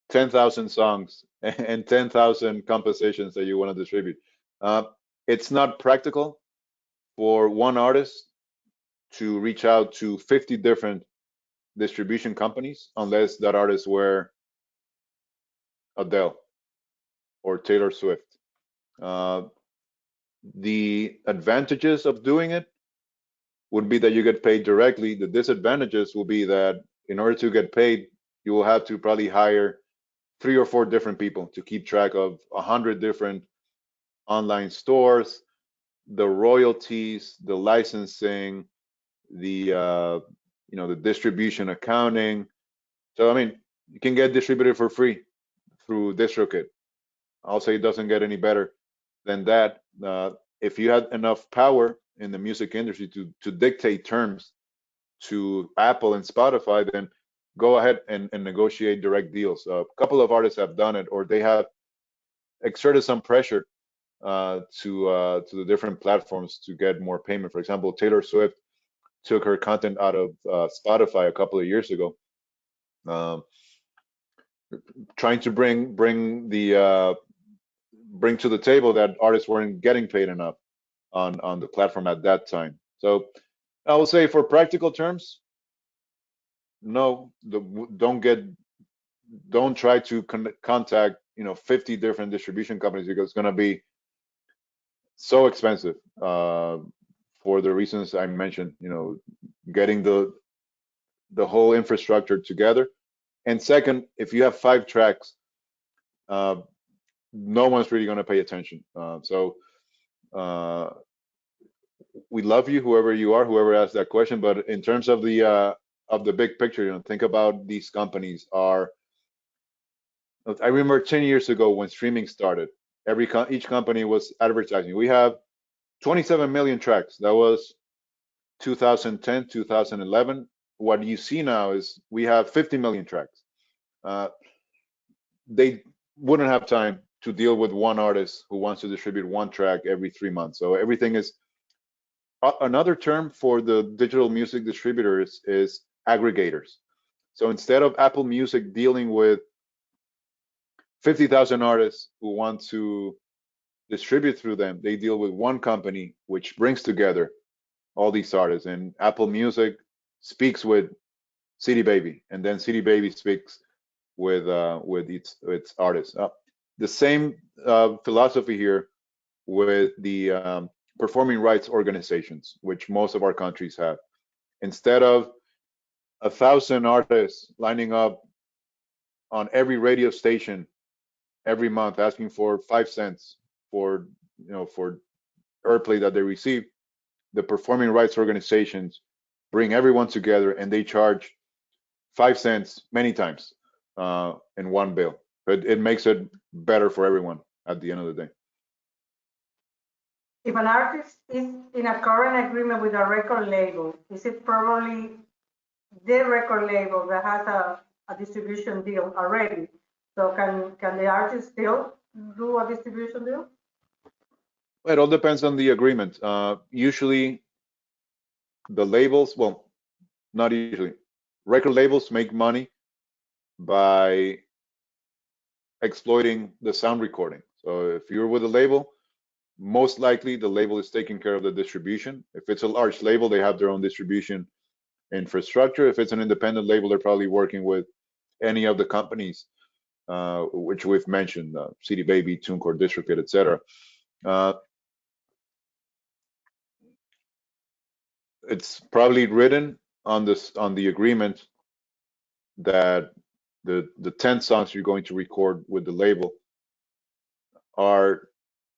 10,000 songs and 10,000 compositions that you want to distribute. It's not practical for one artist to reach out to 50 different distribution companies unless that artist were Adele or Taylor Swift. The advantages of doing it would be that you get paid directly. The disadvantages will be that in order to get paid, you will have to probably hire 3 or 4 different people to keep track of 100 different online stores, the royalties, the licensing, the the distribution accounting, So I mean, you can get distributed for free through DistroKid. I'll say it doesn't get any better than that. If you had enough power in the music industry to dictate terms to Apple and Spotify, then go ahead and negotiate direct deals. A couple of artists have done it, or they have exerted some pressure to the different platforms to get more payment. For example, Taylor Swift took her content out of Spotify a couple of years ago, um, trying to bring to the table that artists weren't getting paid enough on the platform at that time. So I will say, for practical terms, no, don't try to contact 50 different distribution companies, because it's going to be so expensive for the reasons I mentioned. Getting the whole infrastructure together. And second, if you have 5 tracks, uh, no one's really going to pay attention. So we love you, whoever you are, whoever asked that question. But in terms of the big picture, think about these companies are. I remember 10 years ago when streaming started, each company was advertising. We have 27 million tracks. That was 2010, 2011. What you see now is we have 50 million tracks. They wouldn't have time to deal with one artist who wants to distribute one track every 3 months. So everything is another term for the digital music distributors is aggregators. So instead of Apple Music dealing with 50,000 artists who want to distribute through them, they deal with one company which brings together all these artists. And Apple Music speaks with CD Baby, and then CD Baby speaks with its artists. The same philosophy here with the performing rights organizations, which most of our countries have. Instead of 1,000 artists lining up on every radio station every month asking for 5 cents for for airplay that they receive, the performing rights organizations bring everyone together and they charge 5 cents many times in one bill. But it makes it better for everyone at the end of the day. If an artist is in a current agreement with a record label, is it probably the record label that has a distribution deal already? So can the artist still do a distribution deal? It all depends on the agreement. Usually the labels, well, not usually, record labels make money by exploiting the sound recording. So if you're with a label, most likely the label is taking care of the distribution. If it's a large label, they have their own distribution infrastructure. If it's an independent label, they're probably working with any of the companies which we've mentioned, CD Baby, TuneCore, DistroKid, etc. It's probably written on the agreement that the 10 songs you're going to record with the label are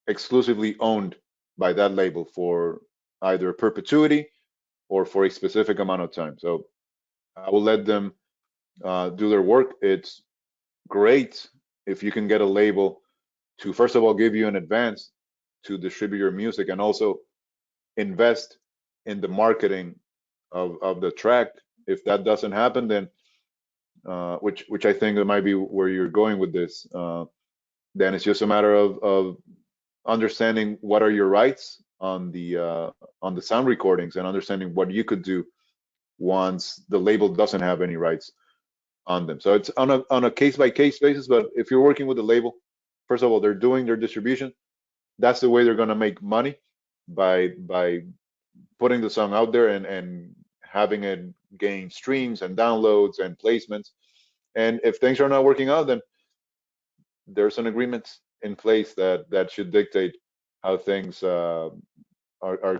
exclusively owned by that label for either perpetuity or for a specific amount of time. So I will let them do their work. It's great if you can get a label to, first of all, give you an advance to distribute your music and also invest in the marketing of the track. If that doesn't happen, then which I think that might be where you're going with this, then it's just a matter of understanding what are your rights on the sound recordings and understanding what you could do once the label doesn't have any rights on them. So it's on a case by case basis. But if you're working with a label, first of all, they're doing their distribution. That's the way they're going to make money, by putting the song out there and having it gain streams and downloads and placements. And if things are not working out, then there's an agreement in place that should dictate how things are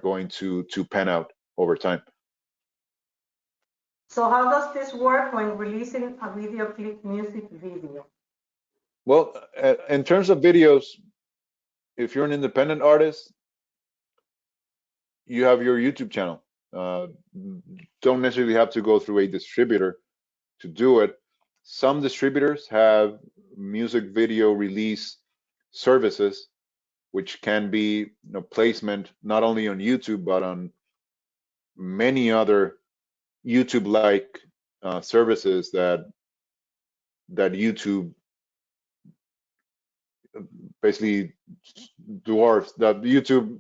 going to pan out over time. So how does this work when releasing a video clip music video? Well, in terms of videos, if you're an independent artist, you have your YouTube channel. Don't necessarily have to go through a distributor to do it. Some distributors have music video release services, which can be placement not only on YouTube but on many other YouTube-like services that YouTube basically dwarfs, that YouTube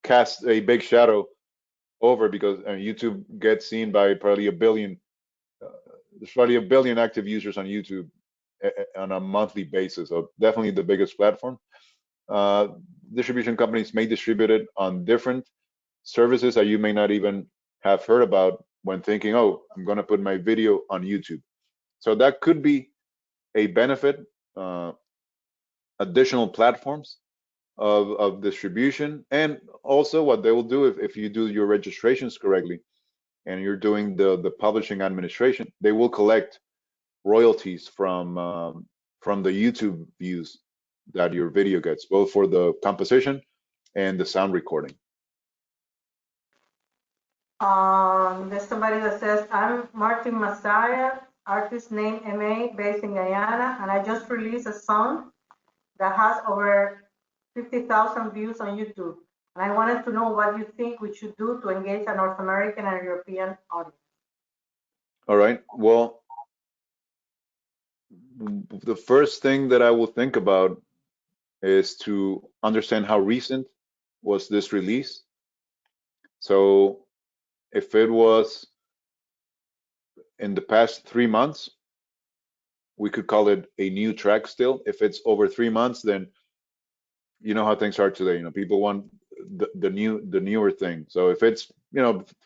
casts a big shadow over, because YouTube gets seen by probably a billion. There's probably a billion active users on YouTube on a monthly basis, so definitely the biggest platform. Distribution companies may distribute it on different services that you may not even have heard about when thinking, oh, I'm going to put my video on YouTube. So that could be a benefit, additional platforms of distribution. And also what they will do, if you do your registrations correctly and you're doing the publishing administration, they will collect royalties from the YouTube views that your video gets, both for the composition and the sound recording. There's somebody that says, I'm Martin Messiah, artist name MA, based in Guyana, and I just released a song that has over 50,000 views on YouTube. And I wanted to know what you think we should do to engage a North American and European audience. All right. Well, the first thing that I will think about is to understand how recent was this release. So if it was in the past 3 months, we could call it a new track still. If it's over 3 months, then you know how things are today. People want the newer thing. So if it's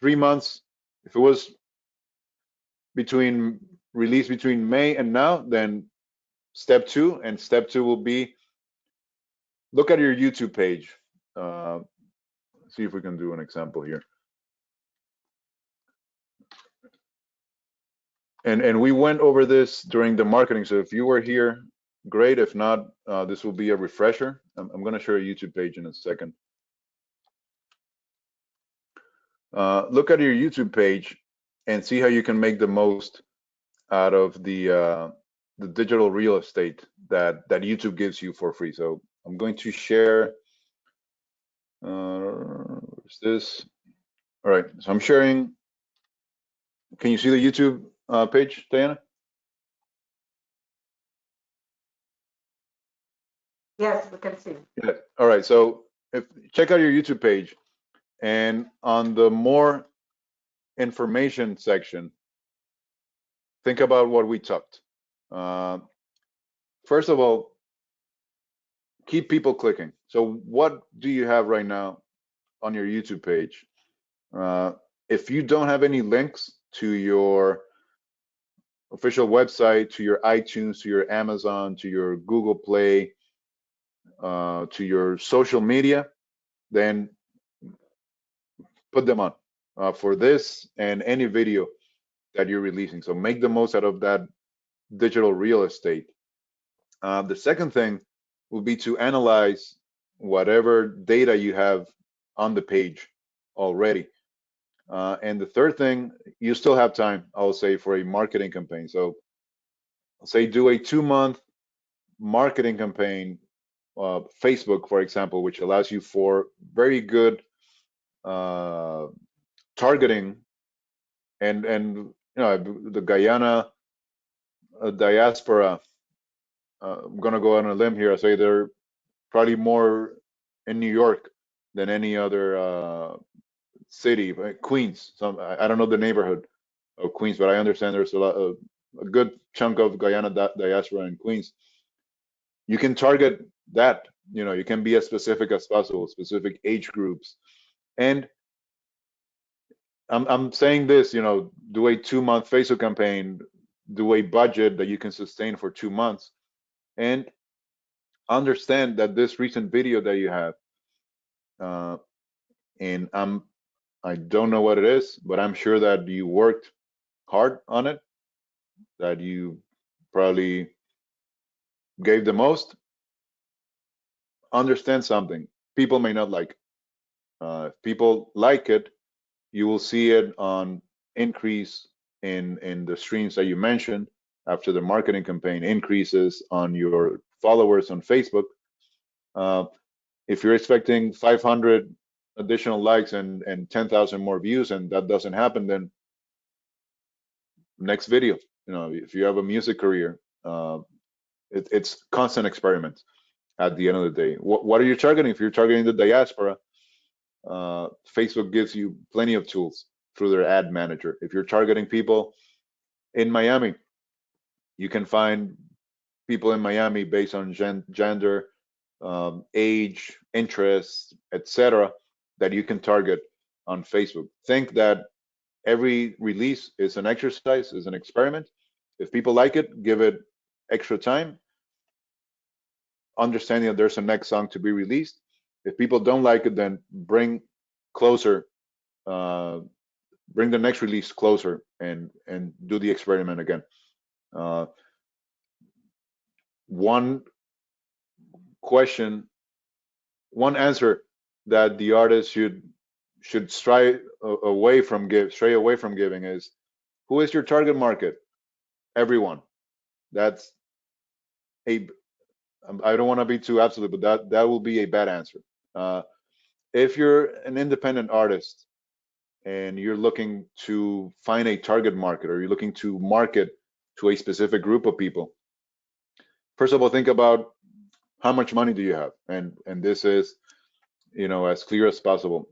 3 months, if it was released between May and now, then step 2, and step 2 will be look at your YouTube page. See if we can do an example here. And we went over this during the marketing. So if you were here, great. If not, this will be a refresher. I'm going to share a YouTube page in a second. Look at your YouTube page and see how you can make the most out of the digital real estate that YouTube gives you for free. So I'm going to share. Where's this? All right. So I'm sharing. Can you see the YouTube page, Taiana? Yes, we can see. Yeah. All right. So check out your YouTube page, and on the more information section, think about what we talked. First of all, keep people clicking. So what do you have right now on your YouTube page? If you don't have any links to your official website, to your iTunes, to your Amazon, to your Google Play, to your social media, then put them on for this and any video that you're releasing. So make the most out of that digital real estate. The second thing will be to analyze whatever data you have on the page already. And the third thing, you still have time, I'll say, for a marketing campaign. So I'll say do a 2-month marketing campaign, Facebook, for example, which allows you for very good targeting, and the Guyana diaspora. I'm gonna go on a limb here. I say they're probably more in New York than any other city. Queens. I don't know the neighborhood of Queens, but I understand there's a good chunk of Guyana diaspora in Queens. You can target that. You can be as specific as possible, specific age groups. And I'm saying this, do a 2-month Facebook campaign, do a budget that you can sustain for 2 months, and understand that this recent video that you have, and I don't know what it is, but I'm sure that you worked hard on it, that you probably gave the most. Understand something. People may not like it. If people like it, you will see it on increase in the streams that you mentioned. after the marketing campaign increases on your followers on Facebook. If you're expecting 500 additional likes and 10,000 more views, and that doesn't happen, then next video. If you have a music career, it's constant experiment at the end of the day. What are you targeting? If you're targeting the diaspora, Facebook gives you plenty of tools through their ad manager. If you're targeting people in Miami, you can find people in Miami based on gender, age, interests, etc., that you can target on Facebook. Think that every release is an exercise, is an experiment. If people like it, give it extra time, understanding that there's a next song to be released. If people don't like it, then bring closer, bring the next release closer, and do the experiment again. One answer that the artist should stray away from giving is, who is your target market? Everyone. That's I don't want to be too absolute, but that will be a bad answer. If you're an independent artist and you're looking to find a target market, or you're looking to market to a specific group of people, first of all, think about how much money do you have, and this is, as clear as possible.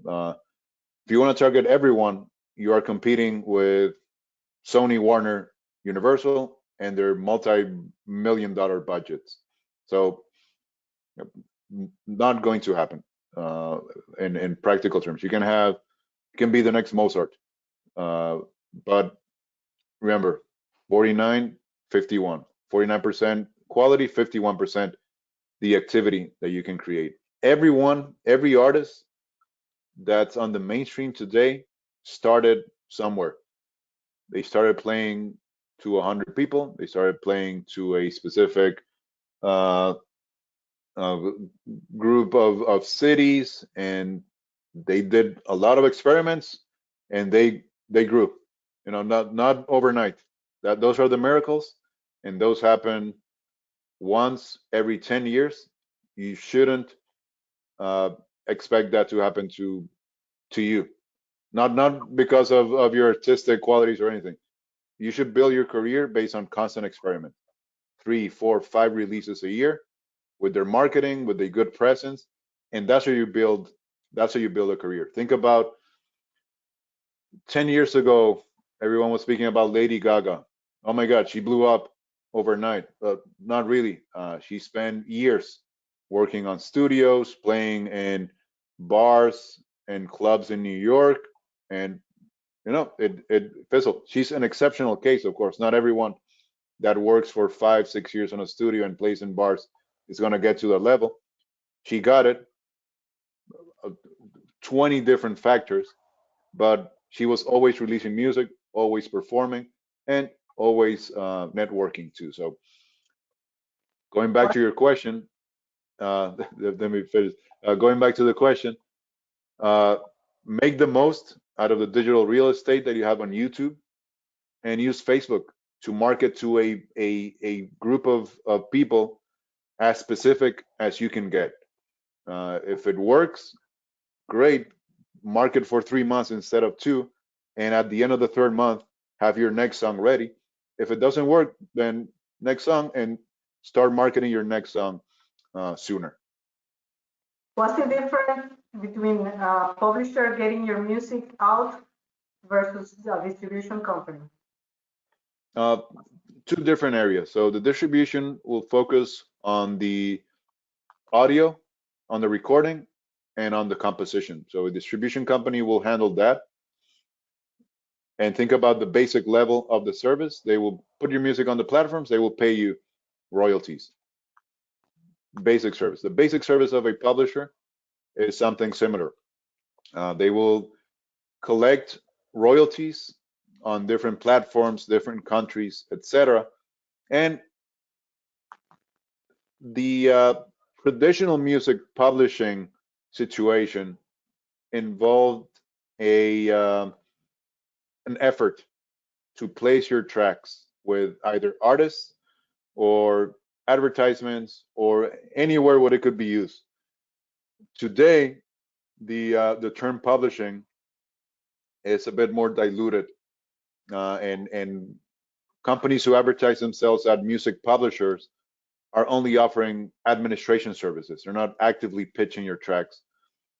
If you want to target everyone, you are competing with Sony, Warner, Universal, and their multi-million-dollar budgets. So, not going to happen in practical terms. You can be the next Mozart, but remember, 49, 51, 49% quality, 51% the activity that you can create. Every artist that's on the mainstream today started somewhere. They started playing to 100 people. They started playing to a specific group of cities, and they did a lot of experiments, and they grew. Not overnight. Those are the miracles, and those happen once every 10 years. You shouldn't expect that to happen to you. Not because of your artistic qualities or anything. You should build your career based on constant experiment. 3, 4, 5 releases a year with their marketing, with a good presence, and that's how you build a career. Think about 10 years ago, everyone was speaking about Lady Gaga. Oh my God, she blew up overnight. Not really. She spent years working on studios, playing in bars and clubs in New York, and it fizzled. She's an exceptional case, of course. Not everyone that works for 5, 6 years in a studio and plays in bars is going to get to that level. She got it. 20 different factors, but she was always releasing music, always performing, and always networking too. So, going back to your question, let me finish. Going back to the question, make the most out of the digital real estate that you have on YouTube, and use Facebook to market to a group of people as specific as you can get. If it works, great. Market for 3 months instead of 2, and at the end of the 3rd month, have your next song ready. If it doesn't work, then next song, and start marketing your next song sooner. What's the difference between a publisher getting your music out versus a distribution company? 2 different areas. So the distribution will focus on the audio, on the recording, and on the composition. So a distribution company will handle that. And think about the basic level of the service. They will put your music on the platforms. They will pay you royalties. Basic service. The basic service of a publisher is something similar. They will collect royalties on different platforms, different countries, etc. And the traditional music publishing situation involved an effort to place your tracks with either artists or advertisements or anywhere where it could be used. Today, the term publishing is a bit more diluted, and companies who advertise themselves as music publishers are only offering administration services. They're not actively pitching your tracks,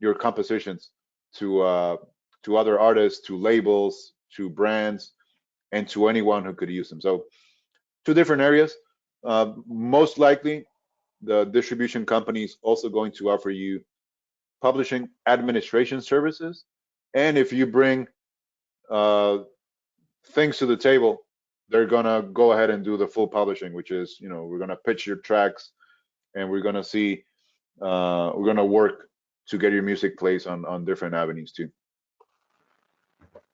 your compositions to other artists, to labels, to brands, and to anyone who could use them. So two different areas. Most likely, the distribution company is also going to offer you publishing administration services. And if you bring things to the table, they're gonna go ahead and do the full publishing, which is, we're gonna pitch your tracks, and we're gonna see, we're gonna work to get your music placed on different avenues too.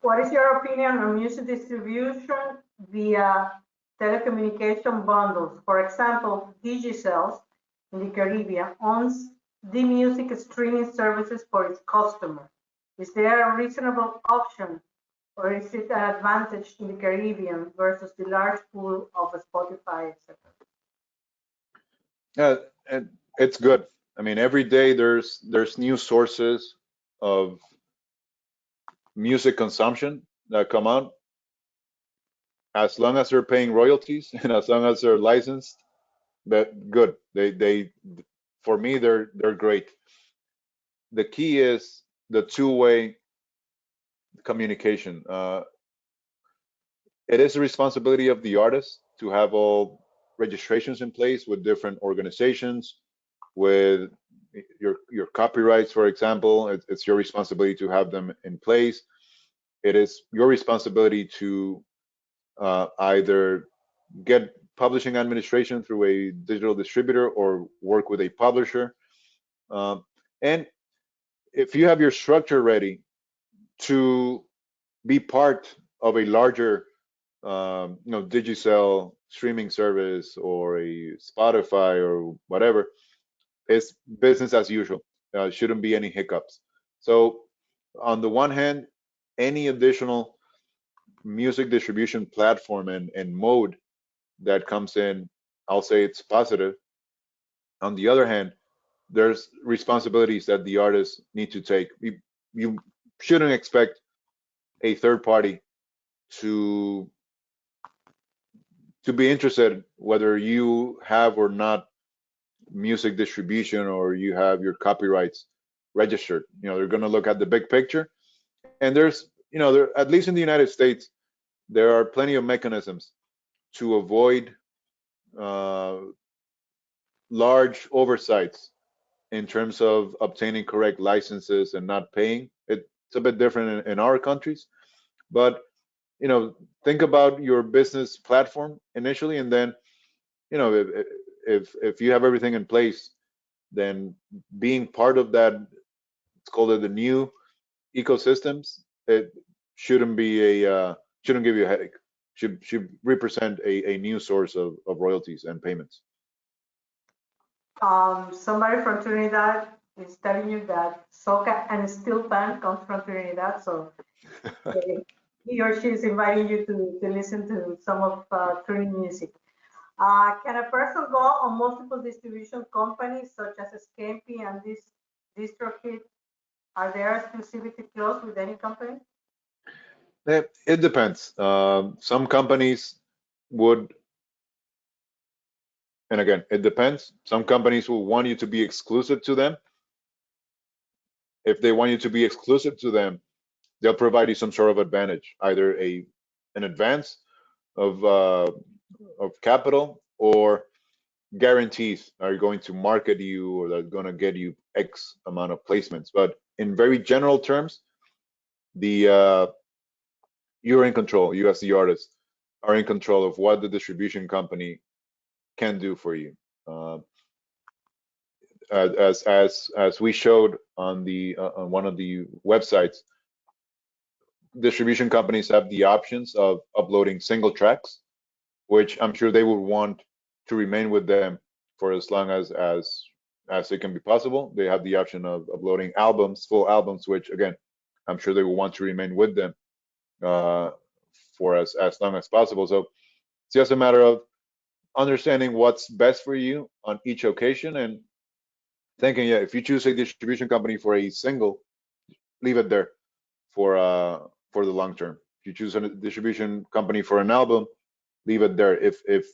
What is your opinion on music distribution via telecommunication bundles? For example, Digicel in the Caribbean owns the music streaming services for its customers. Is there a reasonable option, or is it an advantage in the Caribbean versus the large pool of Spotify, etc.? Yeah, and it's good. I mean, every day there's new sources of music consumption that come out. As long as they're paying royalties and as long as they're licensed, that good. They for me they're great. The key is the two-way communication. It is the responsibility of the artist to have all registrations in place with different organizations, with your copyrights, for example. It's your responsibility to have them in place. It is your responsibility to either get publishing administration through a digital distributor or work with a publisher. And if you have your structure ready to be part of a larger, Digicel streaming service or a Spotify or whatever, it's business as usual. Shouldn't be any hiccups. So on the one hand, any additional music distribution platform and mode that comes in, I'll say it's positive. On the other hand, there's responsibilities that the artists need to take. You shouldn't expect a third party to be interested whether you have or not music distribution or you have your copyrights registered. They're going to look at the big picture, and there's, there, at least in the United States, there are plenty of mechanisms to avoid large oversights in terms of obtaining correct licenses and not paying. It's a bit different in our countries, but think about your business platform initially, and then if you have everything in place, then being part of that, it's called the new ecosystems. It shouldn't be shouldn't give you a headache. Should represent a new source of royalties and payments. Somebody from Trinidad is telling you that soca and steel pan comes from Trinidad, so he or she is inviting you to listen to some of Trini music. Can a person go on multiple distribution companies such as Scampi and this DistroKid? Are there exclusivity clause with any company? It depends. Some companies would, and again, it depends. Some companies will want you to be exclusive to them. If they want you to be exclusive to them, they'll provide you some sort of advantage, either an advance of capital or guarantees are going to market you or they're going to get you X amount of placements. But in very general terms, you're in control. You as the artist are in control of what the distribution company can do for you. As we showed on on one of the websites, distribution companies have the options of uploading single tracks, which I'm sure they would want to remain with them for as long as it can be possible. They have the option of uploading albums, full albums, which again, I'm sure they will want to remain with them for as long as possible. So just a matter of understanding what's best for you on each occasion and thinking, yeah, if you choose a distribution company for a single, leave it there for the long term. If you choose a distribution company for an album, leave it there. If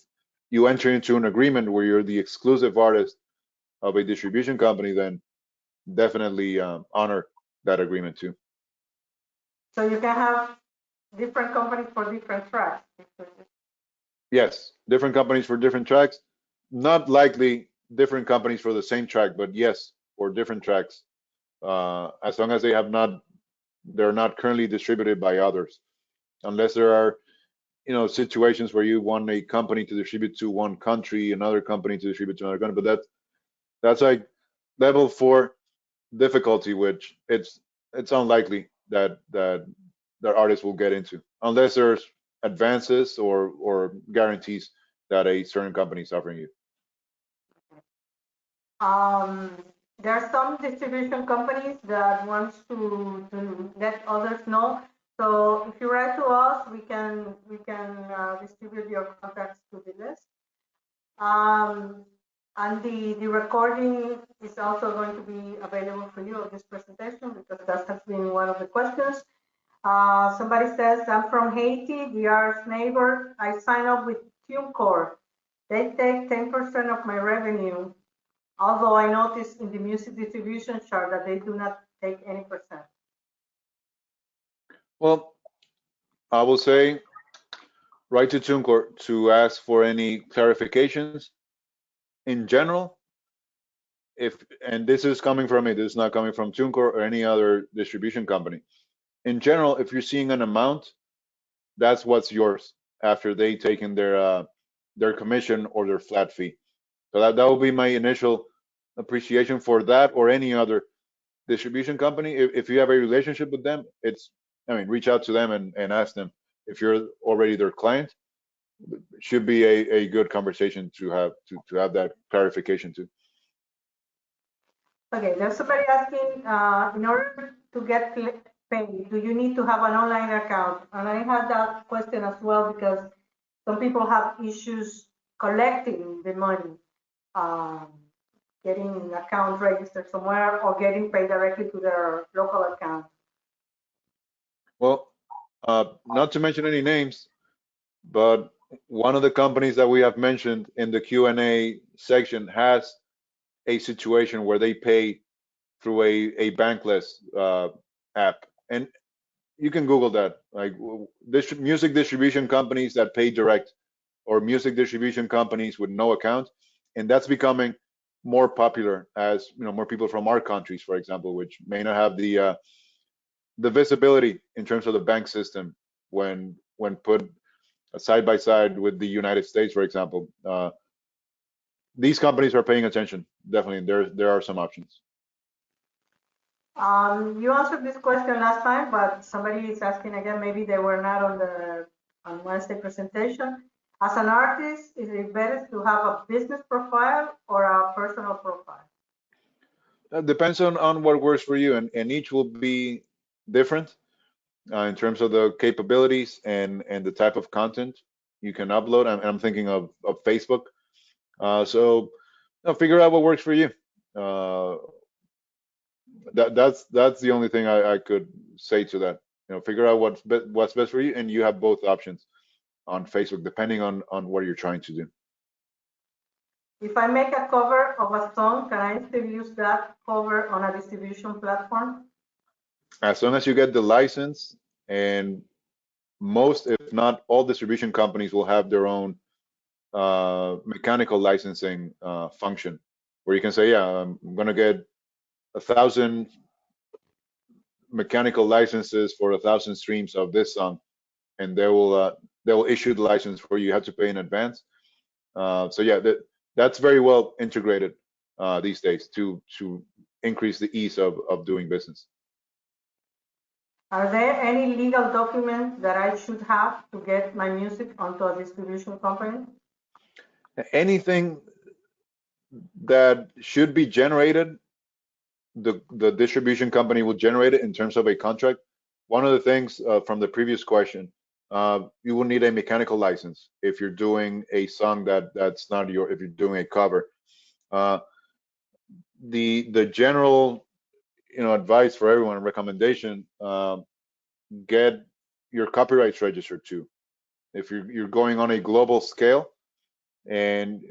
you enter into an agreement where you're the exclusive artist of a distribution company, then definitely honor that agreement too. So you can have different companies for different tracks. Yes, different companies for different tracks. Not likely different companies for the same track, but yes, for different tracks. As long as they're not currently distributed by others, unless there are, situations where you want a company to distribute to one country, another company to distribute to another country. But that's like level 4 difficulty, which it's unlikely that artists will get into unless there's advances or guarantees that a certain company is offering you. Um, there are some distribution companies that wants to let others know. So if you write to us, we can distribute your contacts to the list. And the recording is also going to be available for you of this presentation because that has been one of the questions. Somebody says, I'm from Haiti, we are neighbor. I sign up with TuneCore. They take 10% of my revenue, although I noticed in the music distribution chart that they do not take any percent. Well, I will say write to TuneCore to ask for any clarifications. In general, and this is coming from me, this is not coming from TuneCore or any other distribution company. In general, if you're seeing an amount, that's what's yours after they take in their commission or their flat fee. So that will be my initial appreciation for that or any other distribution company. If you have a relationship with them, reach out to them and ask them. If you're already their client, it should be a good conversation to have that clarification too. Okay, there's somebody asking, in order to get paid, do you need to have an online account? And I had that question as well because some people have issues collecting the money, getting an account registered somewhere or getting paid directly to their local account. Well, not to mention any names, but one of the companies that we have mentioned in the Q&A section has a situation where they pay through a bankless app, and you can Google that. Like music distribution companies that pay direct, or music distribution companies with no account, and that's becoming more popular as more people from our countries, for example, which may not have the visibility in terms of the bank system when put side by side with the United States, for example. These companies are paying attention. Definitely, there are some options. You answered this question last time, but somebody is asking again. Maybe they were not on Wednesday presentation. As an artist, is it better to have a business profile or a personal profile? That depends on what works for you, and each will be different in terms of the capabilities and the type of content you can upload. I'm thinking of Facebook. So figure out what works for you. That's the only thing I could say to that. Figure out what's best for you, and you have both options on Facebook depending on what you're trying to do. If I make a cover of a song, can I still use that cover on a distribution platform? As long as you get the license, and most, if not all, distribution companies will have their own mechanical licensing function, where you can say, yeah, I'm going to get 1,000 mechanical licenses for 1,000 streams of this song, and they will issue the license for you. You have to pay in advance. So yeah, that's very well integrated these days to increase the ease of doing business. Are there any legal documents that I should have to get my music onto a distribution company? Anything that should be generated, the distribution company will generate it in terms of a contract. One of the things from the previous question you will need a mechanical license if you're doing a song that's not your, if you're doing a cover. Uh, the general, advice for everyone, recommendation, get your copyrights registered too. If you're going on a global scale, and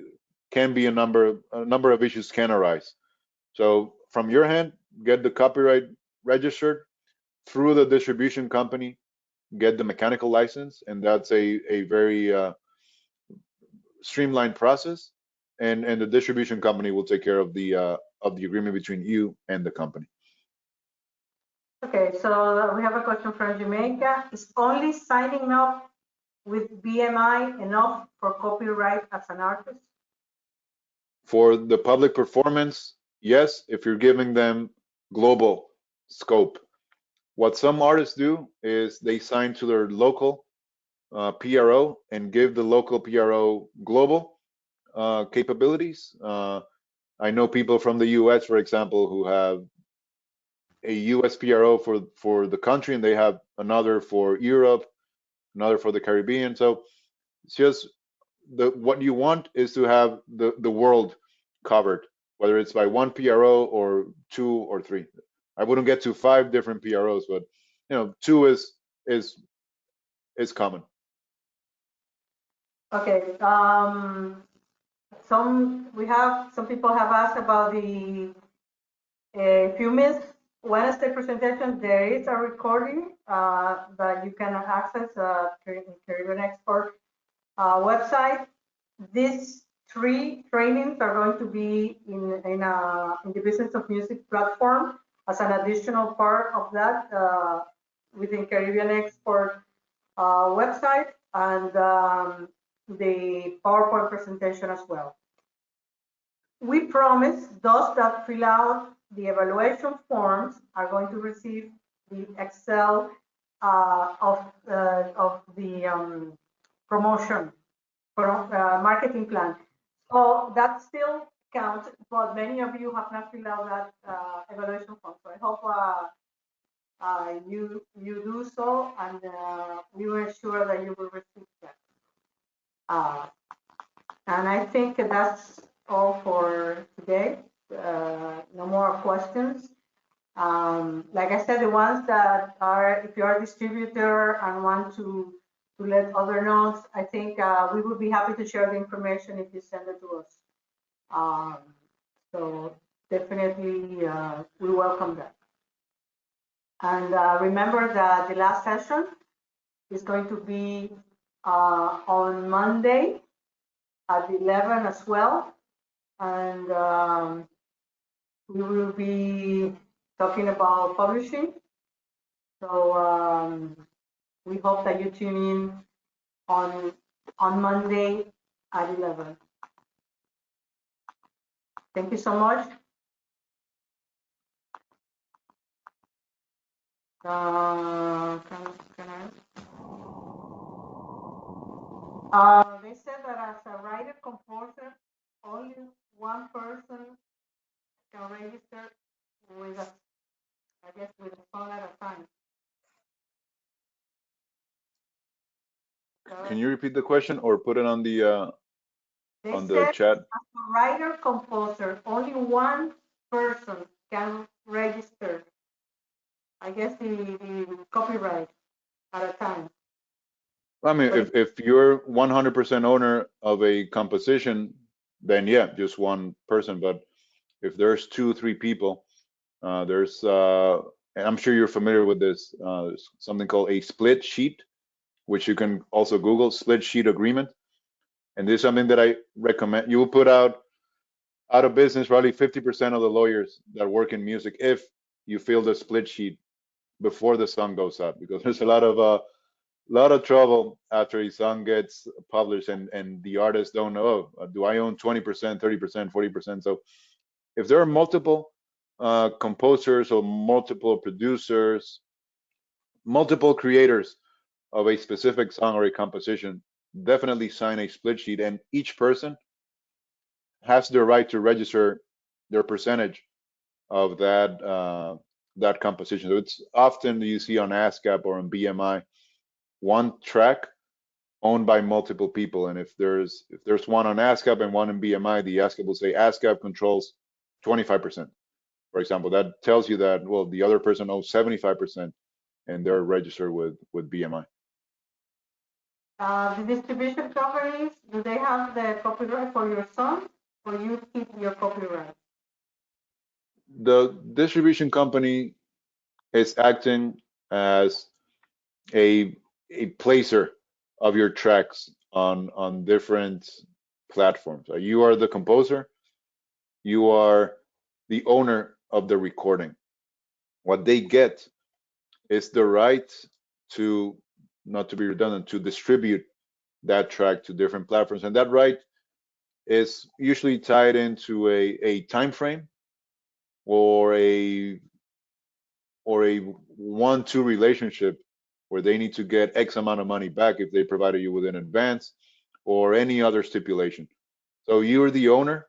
can be a number of issues can arise. So from your hand, get the copyright registered through the distribution company, get the mechanical license, and that's a very streamlined process. And the distribution company will take care of the agreement between you and the company. Okay, so we have a question from Jamaica. Is only signing up with BMI enough for copyright as an artist? For the public performance, yes, if you're giving them global scope. What some artists do is they sign to their local PRO and give the local PRO global capabilities. I know people from the US, for example, who have a US PRO for the country, and they have another for Europe, another for the Caribbean. So it's just what you want is to have the world covered, whether it's by one PRO or two or three. I wouldn't get to 5 different PROs, but two is common. Okay. Some people have asked about the if you miss Wednesday presentation, there is a recording that you can access Caribbean Export website. These 3 trainings are going to be in the Business of Music platform as an additional part of that within Caribbean Export website, and the PowerPoint presentation as well. We promise those that fill out the evaluation forms are going to receive the Excel of the promotion marketing plan. So that still counts, but many of you have not filled out that evaluation form. So I hope you do so, and we will ensure that you will receive that. And I think that's all for today. No more questions. Like I said, the ones that are, if you are a distributor and want to let other know, I think we would be happy to share the information if you send it to us. So definitely we welcome that. And remember that the last session is going to be on Monday at 11 as well. And we will be talking about publishing. So we hope that you tune in on Monday at 11. Thank you so much. They said that as a writer composer, only one person can register with a, I guess, with a song at a time. Can you repeat the question or put it on the chat? As a writer composer, only one person can register, I guess, the copyright at a time. I mean, if you're 100% owner of a composition, then yeah, just one person. But if there's 2, 3 people, there's and I'm sure you're familiar with this, something called a split sheet, which you can also Google, split sheet agreement. And this is something that I recommend. You will put out of business probably 50% of the lawyers that work in music if you fill the split sheet before the song goes out, because there's a lot of trouble after a song gets published and the artists don't know, oh, do I own 20%, 30%, 40%? So if there are multiple composers or multiple producers, multiple creators of a specific song or a composition, definitely sign a split sheet, and each person has the right to register their percentage of that composition. So it's often you see on ASCAP or on BMI one track owned by multiple people. And if there's one on ASCAP and one in BMI, the ASCAP will say ASCAP controls 25%. For example, that tells you that, well, the other person owns 75% and they're registered with BMI. The distribution companies, do they have the copyright for your song, or you keep your copyright? The distribution company is acting as a placer of your tracks on different platforms. You are the composer, you are the owner of the recording. What they get is the right to, not to be redundant, to distribute that track to different platforms, and that right is usually tied into a time frame or a 1-2 relationship where they need to get X amount of money back if they provided you with an advance or any other stipulation. So you're the owner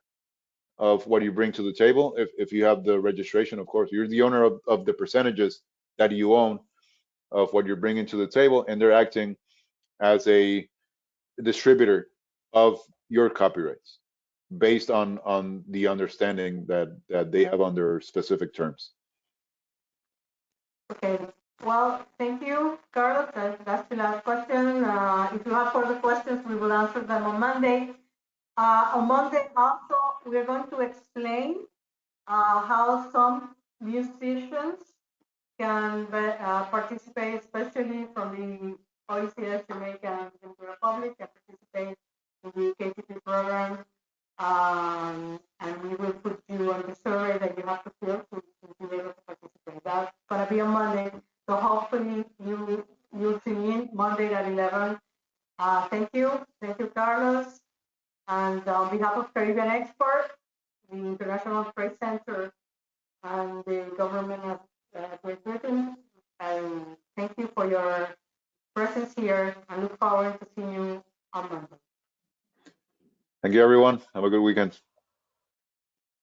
of what you bring to the table. If you have the registration, of course, you're the owner of the percentages that you own of what you're bringing to the table, and they're acting as a distributor of your copyrights based on the understanding that they have under specific terms. Okay. Well, thank you, Carlos. That's the last question. If you have further questions, we will answer them on Monday. On Monday, also, we're going to explain how some musicians can participate, especially from the OECS Jamaica and Dominican Republic, can participate in the KTP program. And we will put you on the survey that you have to fill to be able to participate. That's going to be on Monday. So hopefully you'll tune in Monday at 11. Thank you, Carlos. And on behalf of Caribbean Export, the International Trade Center, and the government of Great Britain, thank you for your presence here. I look forward to seeing you on Monday. Thank you, everyone. Have a good weekend.